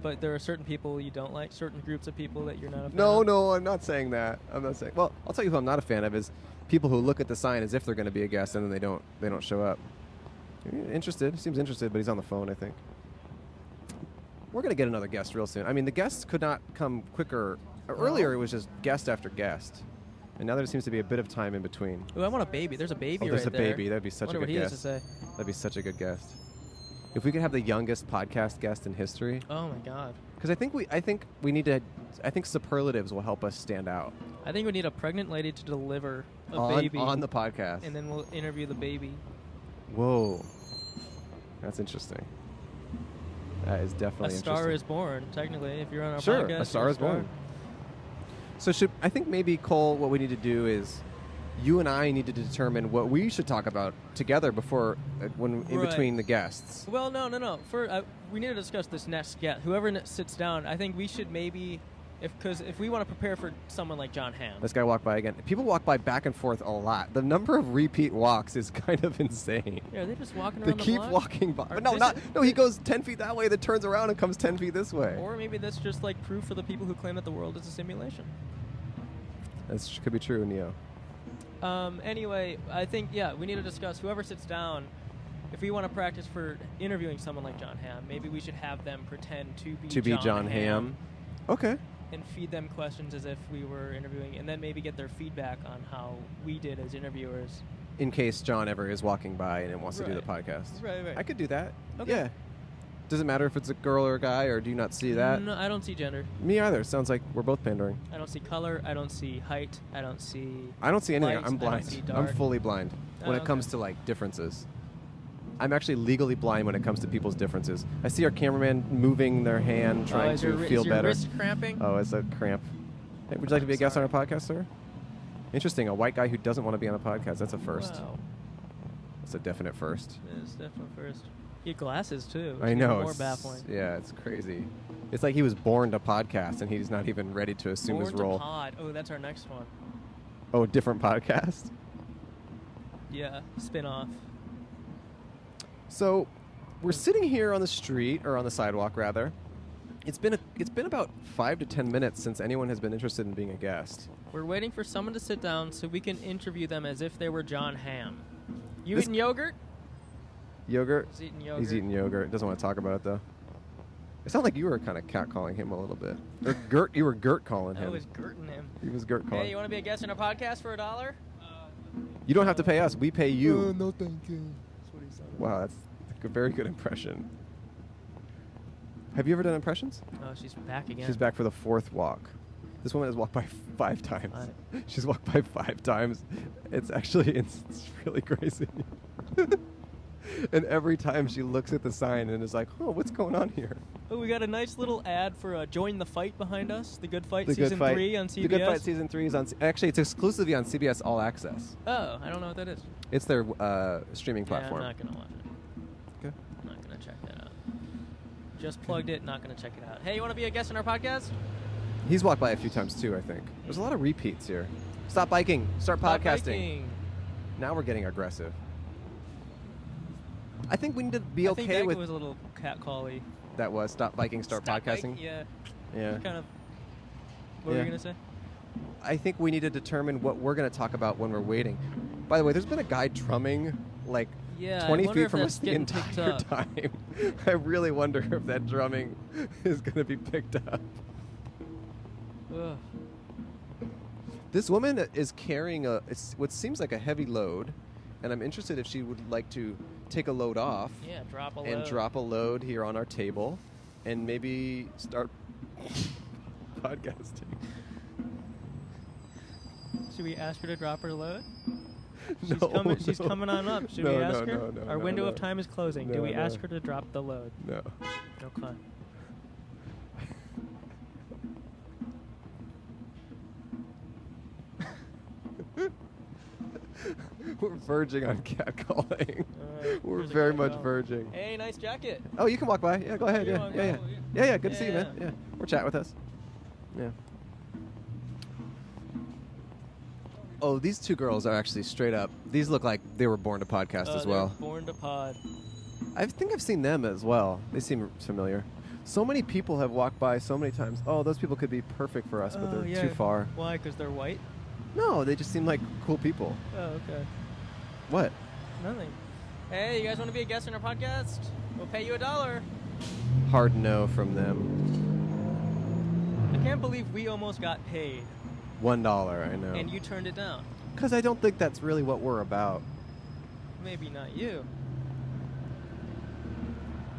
but there are certain people you don't like, certain groups of people that you're not a fan No, of? I'm not saying that. I'm not saying. Well, I'll tell you who I'm not a fan of is people who look at the sign as if they're going to be a guest and then they don't show up. Interested. Seems interested, but he's on the phone, I think. We're going to get another guest real soon. I mean, the guests could not come quicker. Earlier, it was just guest after guest. And now there seems to be a bit of time in between. Ooh, I want a baby. There's a baby Oh, there's right a there. baby. That'd be such Wonder a what good he guest. has to say. That'd be such a good guest. If we could have the youngest podcast guest in history, Oh my God. because I think we need to. I think superlatives will help us stand out I think we need a pregnant lady to deliver a on baby the podcast. and then we'll interview the baby. Whoa, that's interesting. That is A definitely star interesting. is born, technically. If you're on our Sure, podcast, a star you're is born. So I think maybe, Cole, what we need to do is you and I need to determine what we should talk about together before when in Right. between the guests. Well, no. We need to discuss this next guest. Whoever sits down, I think we should maybe, because if we want to prepare for someone like Jon Hamm. This guy walked by again. People walk by back and forth a lot. The number of repeat walks is kind of insane. Yeah, are they just walking They around the keep block? walking by. Or But no, this not is- no. He goes 10 feet that way, then turns around and comes 10 feet this way. Or maybe that's just like proof for the people who claim that the world is a simulation. That could be true, Neo. Anyway, I think, we need to discuss whoever sits down. If we want to practice for interviewing someone like Jon Hamm, maybe we should have them pretend to be Jon Hamm. Okay. and feed them questions as if we were interviewing, and then maybe get their feedback on how we did as interviewers. In case John ever is walking by and wants to do the Right. podcast. Right. I could do that. Okay. Yeah. Does it matter if it's a girl or a guy, or do you not see that? No, I don't see gender. Me either. Sounds like we're both pandering. I don't see color. I don't see height. I don't see. I don't see anything. light, I'm I don't blind. see I'm dark. fully blind when Oh, it comes okay. to like differences. I'm actually legally blind when it comes to people's differences. I see our cameraman moving their hand, trying is to your, feel is your better. wrist cramping? Oh, it's a cramp. Hey, would you like to be a guest on our podcast, sir? Interesting. A white guy who doesn't want to be on a podcast. That's a first. Wow. That's a definite first. It's definitely first. You get glasses too. I which is know. even More it's- baffling. Yeah, it's crazy. It's like he was born to podcast and he's not even ready to assume Born his to role. Pod. Oh, that's our next one. Oh, different podcast. Yeah, spin off. So, we're sitting here on the street or on the sidewalk rather. It's been about 5 to 10 minutes since anyone has been interested in being a guest. We're waiting for someone to sit down so we can interview them as if they were Jon Hamm. You This- eating yogurt? Yogurt. He's eating yogurt. He's eating yogurt. Doesn't want to talk about it though. It sounded like you were kind of catcalling him a little bit. Or Gert, you were Gert calling I him. was Gerting him. He was Gert calling. Hey, you want to be a guest on our podcast for $1? You don't have to pay us. We pay you. no, thank you. That's what he said. Wow, that's a very good impression. Have you ever done impressions? Oh, she's back again. She's back for the 4th walk. This woman has walked by 5 times. She's walked by 5 times. It's really crazy. And every time she looks at the sign and is like, "Oh, what's going on here?" Oh, we got a nice little ad for Join the Fight behind us. The Good Fight The season Good Fight. 3 on CBS. The Good Fight season 3 is on. Actually, it's exclusively on CBS All Access. Oh, I don't know what that is. It's their streaming platform. Yeah, I'm not gonna watch it. Okay. I'm not gonna check that out. Just plugged it. Not gonna check it out. Hey, you want to be a guest on our podcast? He's walked by a few times too. I think there's a lot of repeats here. Stop biking. Start Stop podcasting. biking. Now we're getting aggressive. I think we need to be I think okay that with was a little catcally. that. Was stop biking, start podcasting. Yeah. Yeah. Kind of. What were Yeah. you gonna say? I think we need to determine what we're going to talk about when we're waiting. By the way, there's been a guy drumming like Yeah, I 20 wonder feet if from that's us the getting picked entire up. time. I really wonder if that drumming is going to be picked up. Ugh. This woman is carrying what seems like a heavy load, and I'm interested if she would like to take a load off Yeah, drop a load. and drop a load here on our table and maybe start podcasting. Should we ask her to drop her load? No, She's no. coming on up. Should No, we ask no, her? no, no, Our no, window no. of time is closing. Do No, we no. ask her to drop the load? No. Okay. We're verging on catcalling. Alright, We're here's a very guy much going. verging. Hey, nice jacket. Oh, you can walk by. Yeah, go ahead. you Yeah, wanna yeah, go? yeah. Yeah, good to see you, Yeah. man. Yeah, or chat with us. Yeah. Oh, these two girls are actually straight up. These look like they were born to podcast as They're well. Born to pod. I think I've seen them as well. They seem familiar. So many people have walked by so many times. Oh, those people could be perfect for us, but Oh, they're yeah. too far. Why? Because they're white? No, they just seem like cool people. Oh, okay. What? Nothing. Hey, you guys want to be a guest on our podcast? We'll pay you $1. Hard no from them. I can't believe we almost got paid $1, I know. and you turned it down. Because I don't think that's really what we're about. Maybe not you.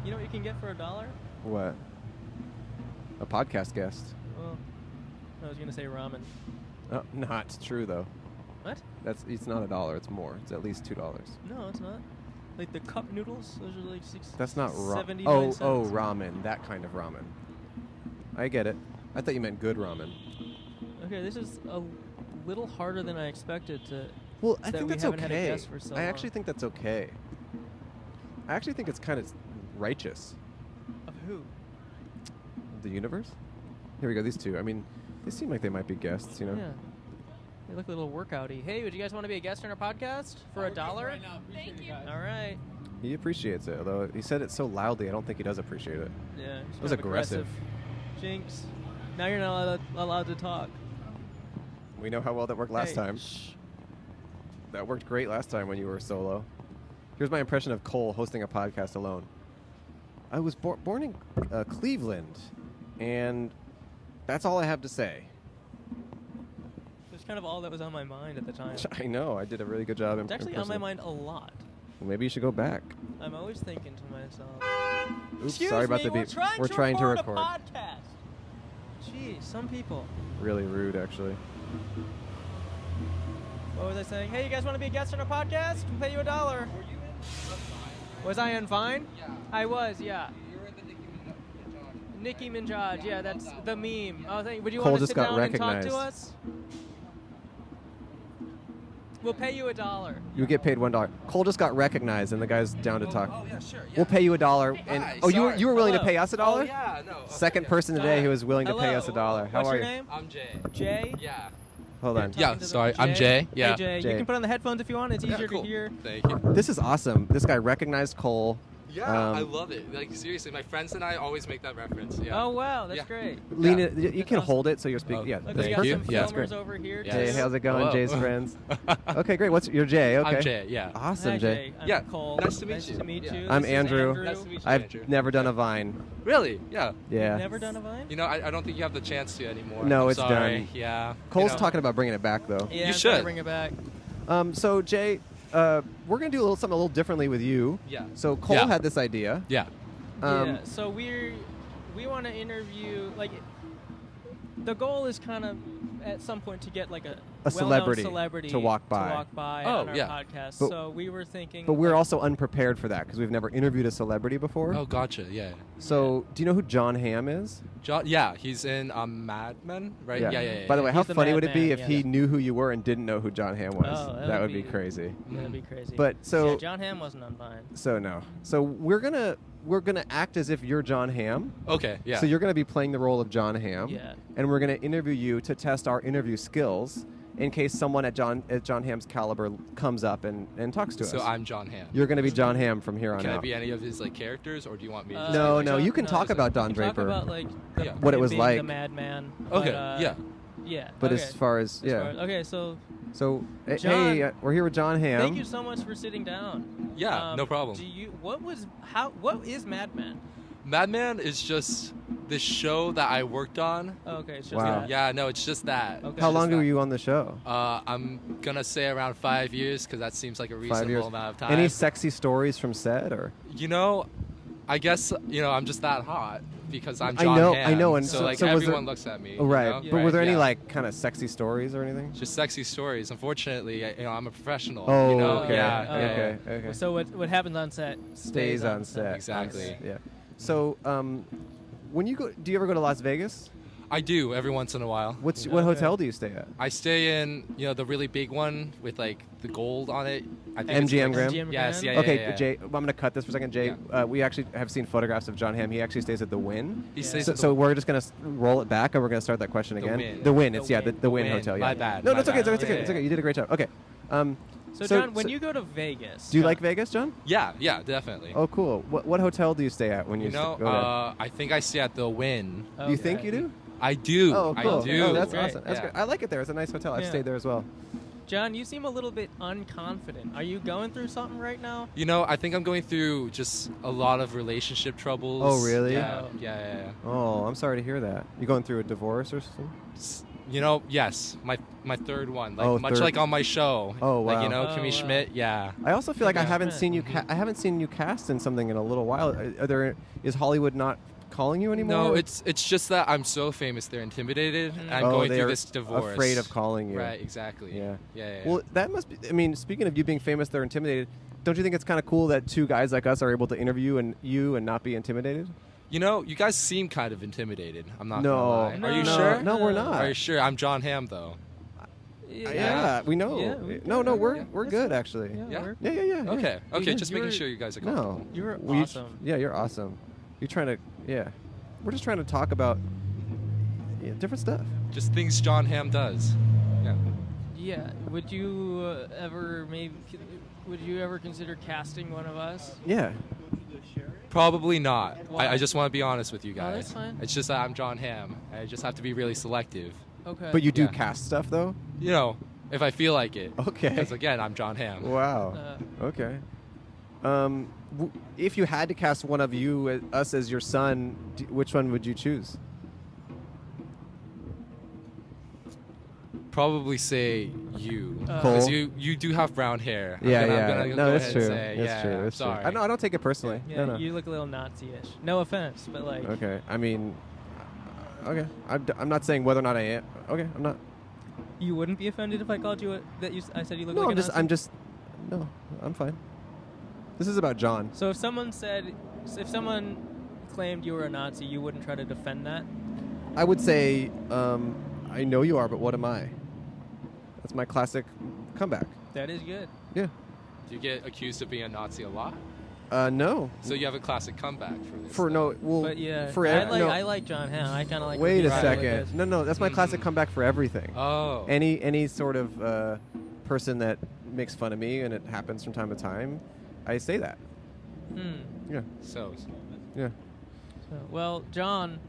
You know what you can get for $1? What? A podcast guest. Well, I was gonna say ramen. Oh, not true though. What? It's not $1. It's more. It's at least $2. No, it's not. Like the cup noodles, those are like That's not ramen. 79 cents. Oh, ramen. That kind of ramen. I get it. I thought you meant good ramen. Okay, this is a little harder than I expected to. Well, I that think we that's haven't had a okay. guest for so I actually long. think that's okay. I actually think it's kind of righteous. Of who? The universe? Here we go. These two. I mean, they seem like they might be guests, you know? Yeah. They look a little workouty. Hey, would you guys want to be a guest on our podcast for $1? Thank you. All right. He appreciates it, although he said it so loudly, I don't think he does appreciate it. Yeah. It was aggressive. Jinx. Now you're not allowed to talk. We know how well that worked last Hey, time. shh. That worked great last time when you were solo. Here's my impression of Cole hosting a podcast alone. I was born in Cleveland, and that's all I have to say. That's kind of all that was on my mind at the time. I know, I did a really good job. It's actually on my mind a lot. Well, maybe you should go back. I'm always thinking to myself. Oops, Excuse sorry about me, the beep. We're trying to record record. a podcast. Gee, some people. Really rude, actually. What was I saying? Hey, you guys want to be a guest on a podcast? We'll pay you $1. Were you in Vine? Was I in Vine? Yeah. I was, yeah. You were the Nicki Minaj, yeah, that's the meme. Oh, would you Cole want to just sit got down and talk recognized. to us? We'll pay you $1. You get paid $1. Cole just got recognized, and the guy's down to talk. Oh, yeah, sure. Yeah. We'll pay you $1. And Hi, oh, you sorry. were willing to Hello. pay us $1? Oh, yeah, no. Okay, Second yeah. person today who was willing to pay Hello. us $1. How What's are your you? name? I'm Jay. Jay? Yeah. Hold on. Yeah, Talking to sorry, them. I'm Jay. Yeah. Hey, Jay. Jay. You can put on the headphones if you want. It's easier cool. to hear. Thank you. This is awesome. This guy recognized Cole. Yeah, I love it. Like, seriously, my friends and I always make that reference. Yeah. Oh, wow. That's Yeah. great. Lean Yeah. it. You can awesome. hold it so you're speaking. Oh, Yeah, Look, that's we got Thank you. some perfect. Yeah. That's filmers great. over here, Yes. Hey, too. how's it going, Hello. Jay's friends? Okay, great. You're Jay? Okay. I'm Jay, yeah. Awesome, Hi, Jay. I'm Yeah, Cole. nice to meet Nice you. to meet Yeah. you. I'm This is Andrew. Nice to meet you, I've Andrew. never done a Vine. Really? Yeah. Yeah. Never done a Vine? You know, I don't think you have the chance to anymore. No, I'm it's sorry. done. Yeah. Cole's you know. talking about bringing it back, though. Yeah, You I'm trying to should. bring it back. So, Jay, we're going to do something a little differently with you. Yeah. So, Cole Yeah. had this idea. Yeah. Yeah, so we want to interview, like, the goal is kind of at some point to get like a well-known celebrity to walk by. Oh, on our yeah. podcast. But- So we were thinking, But we're like, also unprepared for that because we've never interviewed a celebrity before. Oh, gotcha. Yeah. So, do you know who Jon Hamm is? Yeah, he's in Mad Men, right? Yeah. By the way, how He's the funny would it be madman, if he yeah. knew who you were and didn't know who Jon Hamm was? Oh, that would be crazy. That'd be crazy. But so yeah, Jon Hamm wasn't on Vine. So no. So we're gonna act as if you're Jon Hamm. Okay, yeah. So you're gonna be playing the role of Jon Hamm. Yeah. And we're gonna interview you to test our interview skills in case someone at Jon Hamm's caliber comes up and talks to us. So I'm Jon Hamm. You're gonna be Jon Hamm from here on Can out. I be any of his like characters, or do you want me? to No, just no, you can talk no, about Don You can Draper. talk about like the, Yeah. What it him was being like. the madman. Okay, But, yeah. Yeah. But okay. as far as okay, so So hey, John, we're here with Jon Hamm. thank you so much for sitting down. Yeah, no problem. What is Mad Men? Mad Men is just the show that I worked on. Oh, okay, it's just Wow. that. Yeah, no, it's just that. Okay. How It's long just were that. you on the show? I'm gonna say around 5 years because that seems like a 5 reasonable years. amount of time. Any sexy stories from set or? You know, I guess I'm just that hot because I'm I Jon know- Hamm. I know, and so, so- like so was there- everyone looks at me. Oh, right. You know? But were there any yeah. like kind of sexy stories or anything? just sexy stories? Unfortunately, I'm a professional. Oh, you know? okay. Yeah, Oh, yeah, yeah. Okay. So what happens on set Stays on set. Exactly. Yeah. So, when you go, do you ever go to Las Vegas? I do every once in a while. What Okay. hotel do you stay at? I stay in, the really big one with like the gold on it. I think it's MGM like- Grand? MGM Yes, Grand? yeah, Okay, yeah. Jay. I'm gonna cut this for a second. Jay, we actually have seen photographs of Jon Hamm. He actually stays at the Wynn. He Yeah. stays So, at the- so we're just gonna roll it back, and we're gonna start that question The again. Wynn. The Wynn. The It's yeah, Wynn. the Wynn Wynn. hotel. Yeah. My bad, No, my it's okay. bad. It's okay. Yeah, It's yeah. okay. You did a great job. Okay. So John, when you go to Vegas, do you John- like Vegas, John? Yeah, definitely. Oh, cool. What hotel do you stay at when you go there? I think I stay at the Wynn. Do you think Okay. you do? I do. Oh, cool. I do. Oh, that's Great. awesome. That's Yeah. great. I like it there. It's a nice hotel. I've Yeah. stayed there as well. John, you seem a little bit unconfident. Are you going through something right now? I think I'm going through just a lot of relationship troubles. Oh, really? Yeah, yeah. Oh, I'm sorry to hear that. You going through a divorce or something? Yes, my third one, like Oh, much third. like on my show. Oh, Like, wow. Kimmy wow. Schmidt, yeah. I also feel like I Yeah. haven't seen you. I haven't seen you cast in something in a little while. Is Hollywood not calling you anymore? No, it's just that I'm so famous they're intimidated. And I'm going they're through this divorce. afraid of calling you. Right, exactly. Yeah. Yeah. Well, that must be. I mean, speaking of you being famous, they're intimidated. Don't you think it's kind of cool that two guys like us are able to interview you and not be intimidated? You guys seem kind of intimidated. I'm not No. gonna lie. Are you No. sure? No, we're not. Are you sure? I'm Jon Hamm though. Yeah, we know. Yeah, we- no, we're that's good fine. actually. Yeah? we're- Yeah. Okay. Yeah. Just making You're- sure you guys are comfortable. No, You're We- awesome. Yeah, you're awesome. You're trying to. Yeah, we're just trying to talk about different stuff. Just things Jon Hamm does. Yeah. Yeah. Would you ever consider casting one of us? Yeah. Probably not. Why? I just want to be honest with you Oh, guys. that's fine. It's just that I'm Jon Hamm. I just have to be really selective. Okay. But you do Yeah. cast stuff though. If I feel like it. Okay. Because again, I'm Jon Hamm. Wow. Okay. If you had to cast one of us as your son, which one would you choose? Probably say you. Cole? Because you do have brown hair. I'm gonna no, go that's ahead true. and say, That's yeah, true. I'm That's true. sorry. I don't take it personally. Yeah, no. you look a little Nazi-ish. No offense, but like. Okay. I mean, okay. I'm not saying whether or not I am. Okay. I'm not. You wouldn't be offended if I called you I said you look No, like a Nazi? I'm just. No, I'm fine. This is about John. So if someone claimed you were a Nazi, you wouldn't try to defend that? I would say, I know you are, but what am I? That's my classic comeback. That is good. Yeah. Do you get accused of being a Nazi a lot? No. So you have a classic comeback for this. For no, well, But yeah, for I like Jon Hamm. I kind of like. Wait a what he did with second. this. No, that's my classic comeback for everything. Oh. Any sort of person that makes fun of me, and it happens from time to time, I say that. Yeah. So. Yeah. Well, John,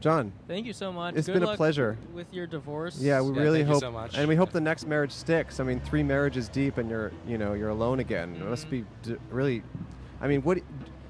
thank you so much. It's Good been a luck pleasure. with your divorce. Yeah, we Yeah, really thank you hope, so much. and we hope the next marriage sticks. I mean, 3 marriages deep, and you're alone again. It must be really. I mean, what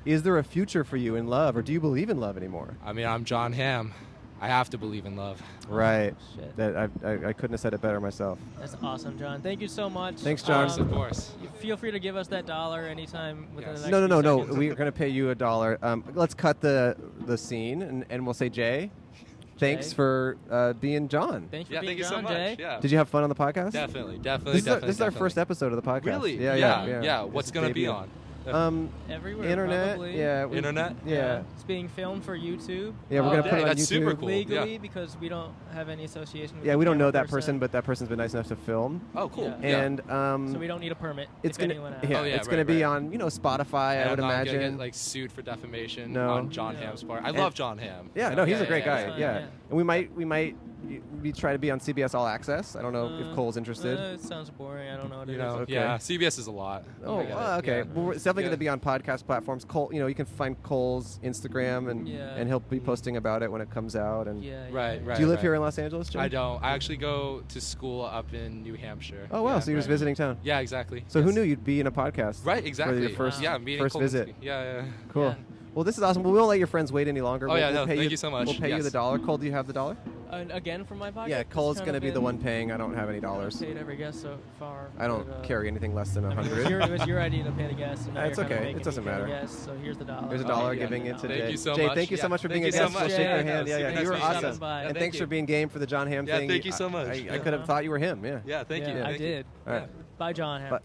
is there a future for you in love, or do you believe in love anymore? I mean, I'm Jon Hamm. I have to believe in love. Right. Shit. That I couldn't have said it better myself. That's awesome, John. Thank you so much. Thanks, John. Of course. Feel free to give us that $1 anytime within the next No. few seconds. We're gonna pay you $1. Let's cut the scene, and we'll say, Jay, thanks Jay. for being John. Thanks for Yeah, being thank you so John, much. Jay. Yeah. Did you have fun on the podcast? Definitely. This is our first episode of the podcast. Really? Yeah. What's It's going to be debut. on? Everywhere, Internet. probably. Yeah. Internet? Yeah. It's being filmed for YouTube. Yeah, we're gonna put it on that's YouTube. super cool. Legally, Yeah. because we don't have any association with Yeah, the we don't know camera that person, but that person's been nice enough to film. Oh, cool. Yeah. And so we don't need a permit. it's if gonna anyone asks. yeah, Oh, yeah, it's gonna right, be right. on Spotify. And I would I'm not gonna imagine. get sued for defamation No. on Jon Yeah. Hamm's part. I And- love Jon Hamm. Yeah, no, he's a great guy. that's fine, Yeah. yeah. And we might try to be on CBS All Access. I don't know if Cole's interested. It sounds boring. I don't know what it is. Okay. Yeah, CBS is a lot. Oh, I get it. okay. Yeah. Well, it's definitely Yeah. going to be on podcast platforms. Cole, you can find Cole's Instagram, and he'll be posting about it when it comes out. And Yeah. Right. do you live right. here in Los Angeles, Jay? I don't. I actually go to school up in New Hampshire. Oh wow, Yeah, so you're just right. visiting town. Yeah, exactly. So who Yes. knew you'd be in a podcast? Right, exactly. For your first, Yeah, meeting first Kolinsky. visit. Yeah. Cool. Yeah. Well, this is awesome. We won't let your friends wait any longer. Oh, We'll- yeah, we'll no, pay thank you so much. We'll pay you Yes. the $1. Cole, do you have the $1? Again, from my pocket. Yeah, Cole's It's going to be kinda the been- one paying. I don't have any dollars. Paid every guest so far. I don't but, carry anything less than I mean, $100. it was your idea to pay the guest. And now That's you're kinda okay. making It doesn't me pay the matter. guest, so here's the $1. There's a Oh, dollar yeah. giving it to Thank Jay. you so Jay, much. thank you so Yeah. much for being Thank a you so guest. much. We'll shake your Yeah, hand. yeah, Yeah, super you were nice meeting you. awesome. Bye. And Yeah, thanks thank for you. being game for the Jon Hamm Yeah, thing. thank you so much. I could have thought you were him. Yeah. Yeah, thank you. Yeah, I Thank you. did. All right. Bye, Jon Hamm. Bye.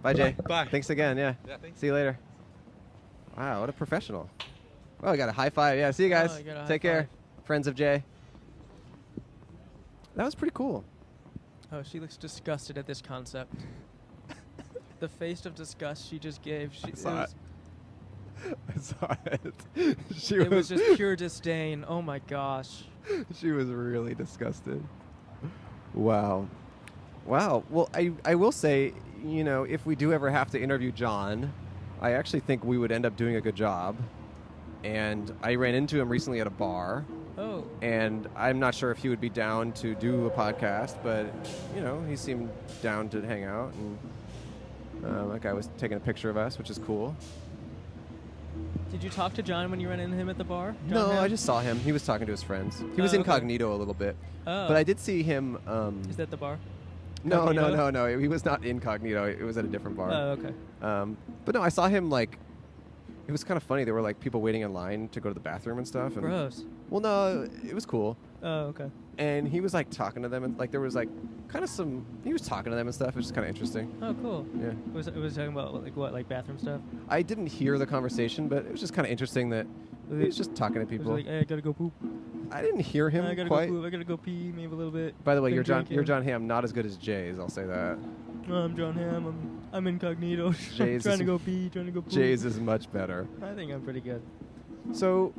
Bye, Jay. Bye. Thanks again. Yeah. Yeah, thanks. See you later. Wow, what a professional. Oh, I got a high five. Yeah, see you guys. Oh, I got a high Take care. five. Friends of Jay. That was pretty cool. Oh, she looks disgusted at this concept. The face of disgust she just gave. I saw it. I saw it. It was just pure disdain. Oh my gosh. She was really disgusted. Wow. Wow. Well, I will say, if we do ever have to interview John, I actually think we would end up doing a good job. And I ran into him recently at a bar. Oh. And I'm not sure if he would be down to do a podcast, but, he seemed down to hang out. And that guy was taking a picture of us, which is cool. Did you talk to John when you ran into him at the bar? Jon No, Hamm? I just saw him. He was talking to his friends. He was okay. incognito a little bit. Oh. But I did see him. Is that the bar? No. Incognito? He was not incognito. It was at a different bar. Oh, okay. But no, I saw him like. It was kind of funny. There were like people waiting in line to go to the bathroom and stuff. And, Gross. well, no, it was cool. Oh, okay. And he was like talking to them, and like there was like kind of some. He was talking to them and stuff. It was kind of interesting. Oh, cool. Yeah. Was talking about like what, like bathroom stuff? I didn't hear the conversation, but it was just kind of interesting that he was just talking to Was people. it like, hey, I gotta go poop. I didn't hear him I gotta quite. go poop. I gotta go pee. Maybe a little bit. By the way, Been you're drinking. Jon Hamm, not as good as Jay's. I'll say that. No, I'm Jon Hamm. I'm incognito. Jay's trying is- to go pee. Trying to go poop. Jay's is much better. I think I'm pretty good. So,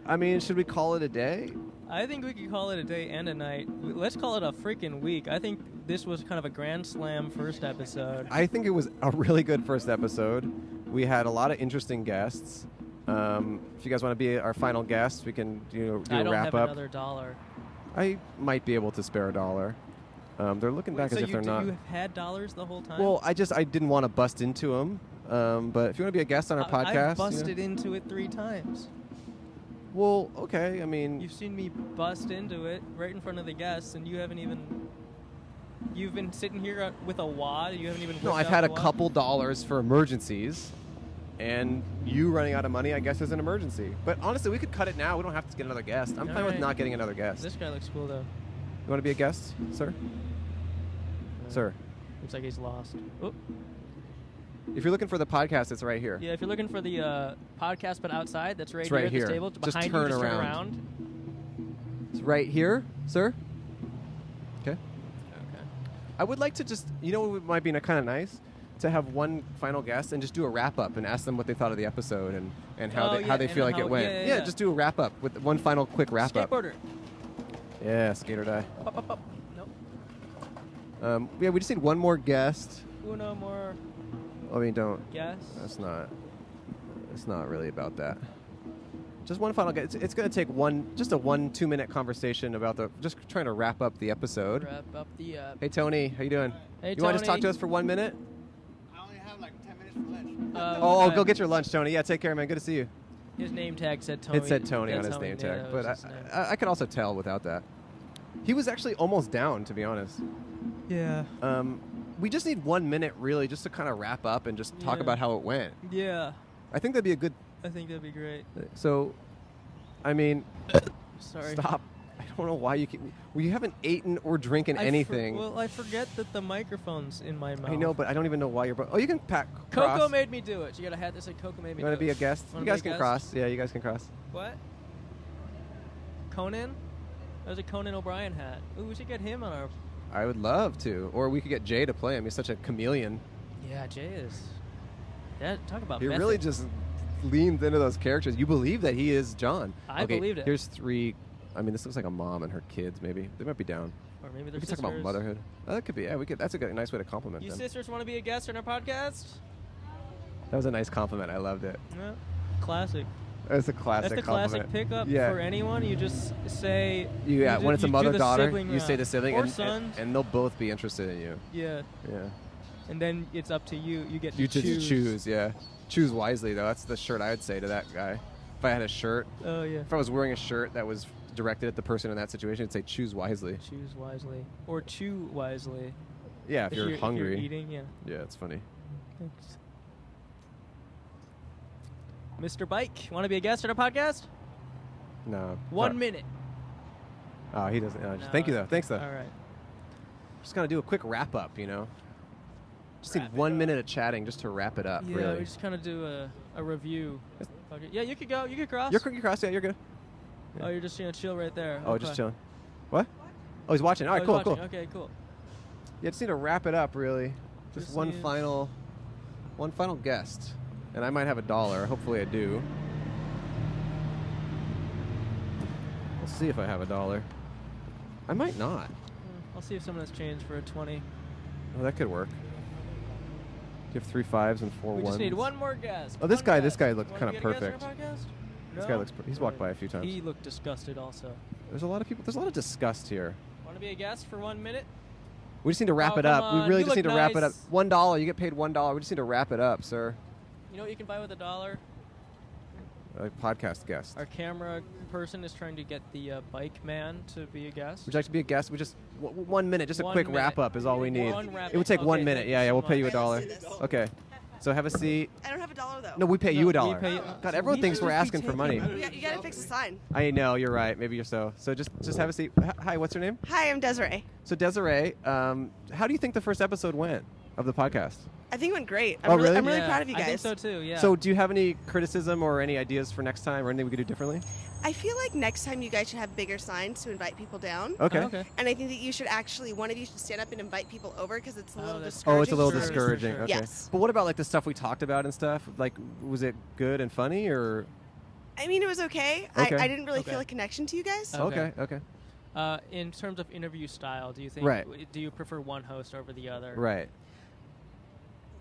I mean, should we call it a day? I think we could call it a day and a night. Let's call it a freaking week. I think this was kind of a grand slam first episode. I think it was a really good first episode. We had a lot of interesting guests. If you guys want to be our final guest, we can do I a don't wrap have up. another dollar. I might be able to spare $1. They're looking back so as if they're not. You had dollars the whole time? Well, I didn't want to bust into them. But if you want to be a guest on our podcast, I've busted into it 3 times. Well, okay. I mean, You've seen me bust into it right in front of the guests, and you haven't even. You've been sitting here with a wad. You haven't even. no, whipped I've out had the a wad? couple dollars for emergencies, and you running out of money, I guess, is an emergency. But honestly, we could cut it now. We don't have to get another guest. I'm fine with Alright. not getting another guest. This guy looks cool though. You want to be a guest, sir? Sir, Looks like he's lost. Oh. if you're looking for the podcast, it's right here. Yeah, if you're looking for the podcast, but outside, that's right It's here right at this here. table. Just Behind turn you, just around. turn around. It's right here, sir. Okay. Okay. I would like to just, what might be kind of nice? To have one final guest and just do a wrap up and ask them what they thought of the episode and how Oh, how they and feel like how- it went. yeah, yeah. Just do a wrap up with one final quick wrap up. Skateboarder. Yeah, skate or die. Up, up, up. Nope. Yeah, we just need one more guest. Uno more I mean, don't. guess. It's not really about that. Just one final guest. It's going to take just a 1-2 minute conversation about just trying to wrap up the episode. Wrap up the. Hey Tony, how you doing? Hey, you want to just talk Tony. to us for 1 minute? I only have like 10 minutes for lunch. Oh, go get your lunch, Tony. Yeah, take care, man. Good to see you. His name tag said Tony. It said Tony on That's his how we name knew tag, that but was his name. I could also tell without that. He was actually almost down, to be honest. Yeah. We just need 1 minute, really, just to kind of wrap up and just talk Yeah. about how it went. Yeah. I think that'd be a good. I think that'd be great. So, I mean, Sorry. stop. I don't know why you keep. Well, you haven't eaten or drinking anything. Well, I forget that the microphone's in my mouth. I know, but I don't even know why you're. Oh, you can pack. Coco cross. made me do it. You got a hat that said Coco made me You do it. want to be a guest? Wanna You guys be a can guest? cross. Yeah, you guys can cross. What? Conan? That was a Conan O'Brien hat. Ooh, we should get him on our. I would love to, or we could get Jay to play him. He's such a chameleon. Yeah, Jay is. That talk about. He method. really just leaned into those characters. You believe that he is John. I Okay, believed it. Here's 3. I mean, this looks like a mom and her kids. Maybe they might be down. Or maybe We they're could sisters. talk about motherhood. That could be. Yeah, we could. That's a nice way to compliment You them. sisters want to be a guest on our podcast? That was a nice compliment. I loved it. Yeah. Classic. That's a classic. That's the compliment. classic pickup Yeah. for anyone. You just say. Yeah, when it's a you do mother the daughter, sibling you say round. the sibling, or and, sons. and they'll both be interested in you. Yeah. Yeah. And then it's up to you. You get to You choose. just choose. Yeah. Choose wisely, though. That's the shirt I would say to that guy. If I had a shirt, Oh yeah. if I was wearing a shirt that was directed at the person in that situation, I'd say choose wisely. Choose wisely or chew wisely. Yeah, if you're hungry. If you're eating, yeah. Yeah, it's funny. Thanks. Mr. Bike, want to be a guest on our podcast? No. 1 sorry. minute. Oh, he doesn't. No. Thank you, though. Thanks, though. All right. Just gotta do a quick wrap up, Just Wrap need it 1 up. minute of chatting just to wrap it up, Yeah, really. we just kind of do a review. Okay. Yeah, you could go. You could cross. You're cross, yeah, you're good. Oh, you're just gonna chill right there. Oh, Okay. just chilling. What? Oh, he's watching. All right, Oh, cool, he's cool. watching. Okay, cool. Yeah, just need to wrap it up, really. Just Just one need- final guest, and I might have $1. Hopefully, I do. We'll see if I have $1. I might not. I'll see if someone has changed for a 20. Oh, that could work. Do you have 3 5s and 4 We 1s? just need one more guest. Oh, this One guy guest. looked Wanna kinda be a guest on our perfect. podcast? This No? guy looks. He's walked by a few times. He looked disgusted also. There's a lot of people. There's a lot of disgust here. Want to be a guest for 1 minute? We just need to wrap Oh, it up. come We on. really You just need to look wrap it up. nice. $1. You get paid $1. We just need to wrap it up, sir. You know what you can buy with $1? a podcast guest. Our camera person is trying to get the bike man to be a guest. Would you like to be a guest? We just 1 minute, just a 1 quick minute. wrap up is all we need. One wrap It would take up. 1 Okay, minute. thank Yeah, you so we'll pay you much. $1. Let's do this. Okay. So have a seat. I don't have $1 though. No, we pay No, you we $1. pay- God, so everyone we thinks should we're just be asking for taking money. it. You gotta fix the sign. I know, you're right. Maybe you're so. So just have a seat. Hi, what's your name? Hi, I'm Desiree. So Desiree, how do you think the first episode went of the podcast? I think it went great. Oh, really? I'm really Yeah, proud of you guys. I think so too. Yeah. So do you have any criticism or any ideas for next time or anything we could do differently? I feel like next time you guys should have bigger signs to invite people down. Okay. Oh, okay. And I think that you should actually, one of you should stand up and invite people over because it's a little that's- discouraging. Oh, it's a little Sure, discouraging. sure. Okay. Yes. But what about like the stuff we talked about and stuff? Like, was it good and funny or? I mean, it was okay. Okay. I didn't really Okay. feel a connection to you guys. Okay. Okay. In terms of interview style, do you think? Right. Do you prefer one host over the other? Right.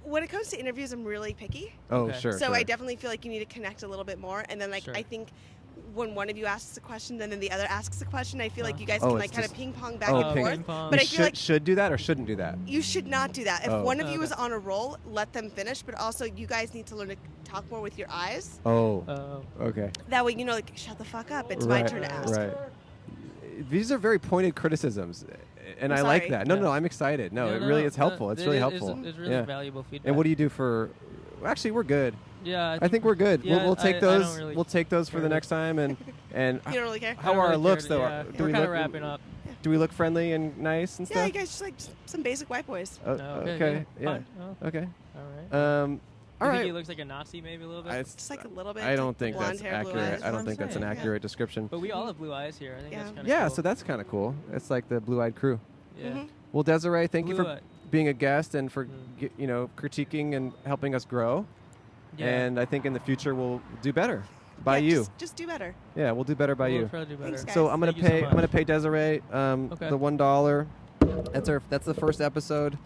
When it comes to interviews, I'm really picky. Oh, Okay. sure. So sure. I definitely feel like you need to connect a little bit more. And then, like, Sure. I think when one of you asks a question and then the other asks a question, I feel like you guys Oh, can, it's like, kind of just- ping pong back oh, and ping- forth. Ping pong. But You I feel like should do that or shouldn't do that. you should not do that. If Oh. one of you is Okay. on a roll, let them finish. But also, you guys need to learn to talk more with your eyes. Oh. Oh. Okay. That way, like, shut the fuck up. It's my Right, turn to ask. Right. These are very pointed criticisms, and I'm I like sorry. that. No, Yeah. I'm excited. No, Yeah, it really is helpful. It's really it helpful. It's really yeah. valuable feedback. And what do you do for? Actually, we're good. Yeah. I think we're good. Yeah, we'll take I those. don't really we'll take those for the care. next time. And You don't really care. how I don't are our really looks care to- though? yeah. Do We're we kind of look? wrapping up. Do we look friendly and nice and Yeah, stuff? you guys just like some basic white boys. Oh, No, okay. Yeah. Fine. Oh, Okay. all right. All You think right. he looks like a Nazi, maybe a little bit? Just like a little bit. I don't think blonde that's hair, blue accurate. eyes. I don't think that's an saying. accurate description. But we all have blue eyes here. I think Yeah. that's kind of Yeah, cool. so that's kind of cool. It's like the blue-eyed crew. Yeah. Mhm. Well, Desiree, thank you Blue for eye. being a guest and for Mm. critiquing and helping us grow. Yeah. And I think in the future we'll do better by Yeah, you. Just do better. Yeah, we'll do better by We'll you. try to do better. Thanks, guys. So I'm gonna Thank you so pay. much. I'm gonna pay Desiree Okay. the $1. That's the first episode.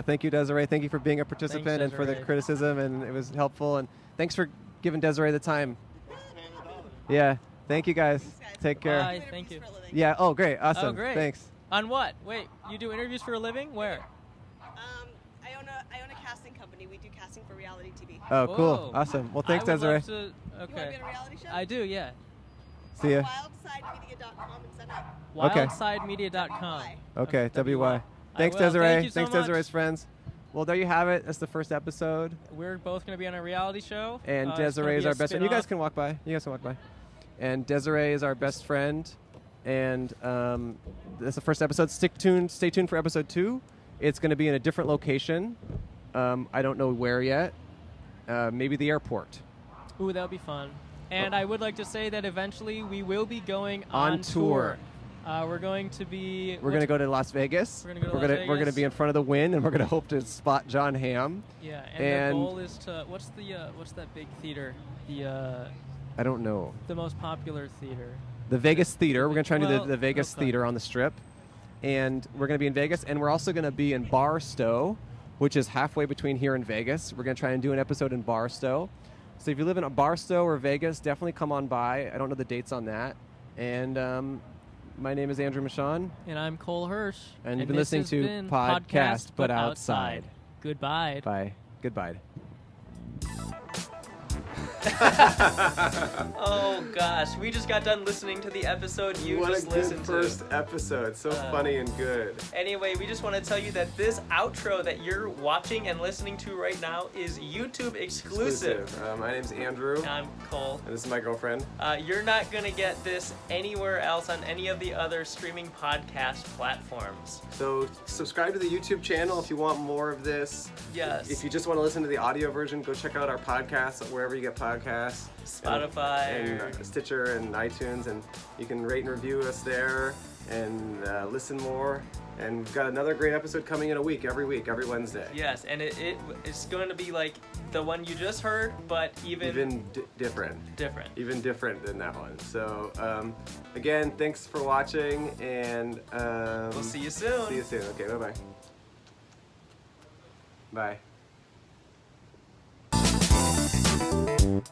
Thank you, Desiree. Thank you for being a participant and for the Desiree. criticism, and it was helpful. And thanks for giving Desiree the time. Yeah. Thank you, guys. Take care. Bye. Thank you. Yeah. Oh, great. Awesome. Oh, great. Thanks. On what? Wait, you do interviews for a living? Where? I own a casting company. We do casting for reality TV. Oh, cool. Whoa. Awesome. Well, thanks, I would Desiree. love to- You want to okay. be on a reality show? I do, yeah. See ya. WildsideMedia.com and sign up. Okay. WildsideMedia.com. Okay. WY. I Thanks, will. Desiree. Thank you so Thanks, much. Desiree's friends. Well, there you have it. That's the first episode. We're both going to be on a reality show. And It's gonna Desiree is be a our best friend. You guys spin-off. can walk by. You guys can walk by. And Desiree is our best friend. And that's the first episode. Stay tuned for episode 2. It's going to be in a different location. I don't know where yet. Maybe the airport. Ooh, that would be fun. And I would like to say that eventually we will be going On on tour. We're going to be. We're going to go to Las Vegas. We're gonna go to we're Las gonna, We're going to Vegas. be in front of the wind, and we're going to hope to spot Jon Hamm. Yeah, and- and the goal is to. What's that big theater? I don't know. The most popular theater. The Vegas Theater. We're going to try and do Well, the Vegas okay. Theater on the Strip. And we're going to be in Vegas. And we're also going to be in Barstow, which is halfway between here and Vegas. We're going to try and do an episode in Barstow. So if you live in Barstow or Vegas, definitely come on by. I don't know the dates on that. And my name is Andrew Michon. And I'm Cole Hirsch. And you've been this listening has to been Podcast But Outside. Goodbye. Bye. Goodbye. Oh gosh, we just got done listening to the episode you What just a good listened first to. episode. So funny and good. Anyway, we just want to tell you that this outro that you're watching and listening to right now is YouTube exclusive. My name's Andrew. I'm Cole. And this is my girlfriend. You're not going to get this anywhere else on any of the other streaming podcast platforms. So subscribe to the YouTube channel if you want more of this. Yes. If you just want to listen to the audio version, go check out our podcast wherever you get podcasts. Spotify. And Stitcher and iTunes. And you can rate and review us there and listen more. And we've got another great episode coming in a week, every Wednesday. Yes, and it's going to be like the one you just heard, but even different. different. Even different than that one. So, again, thanks for watching, and We'll see you soon. See you soon. Okay, bye-bye. Bye.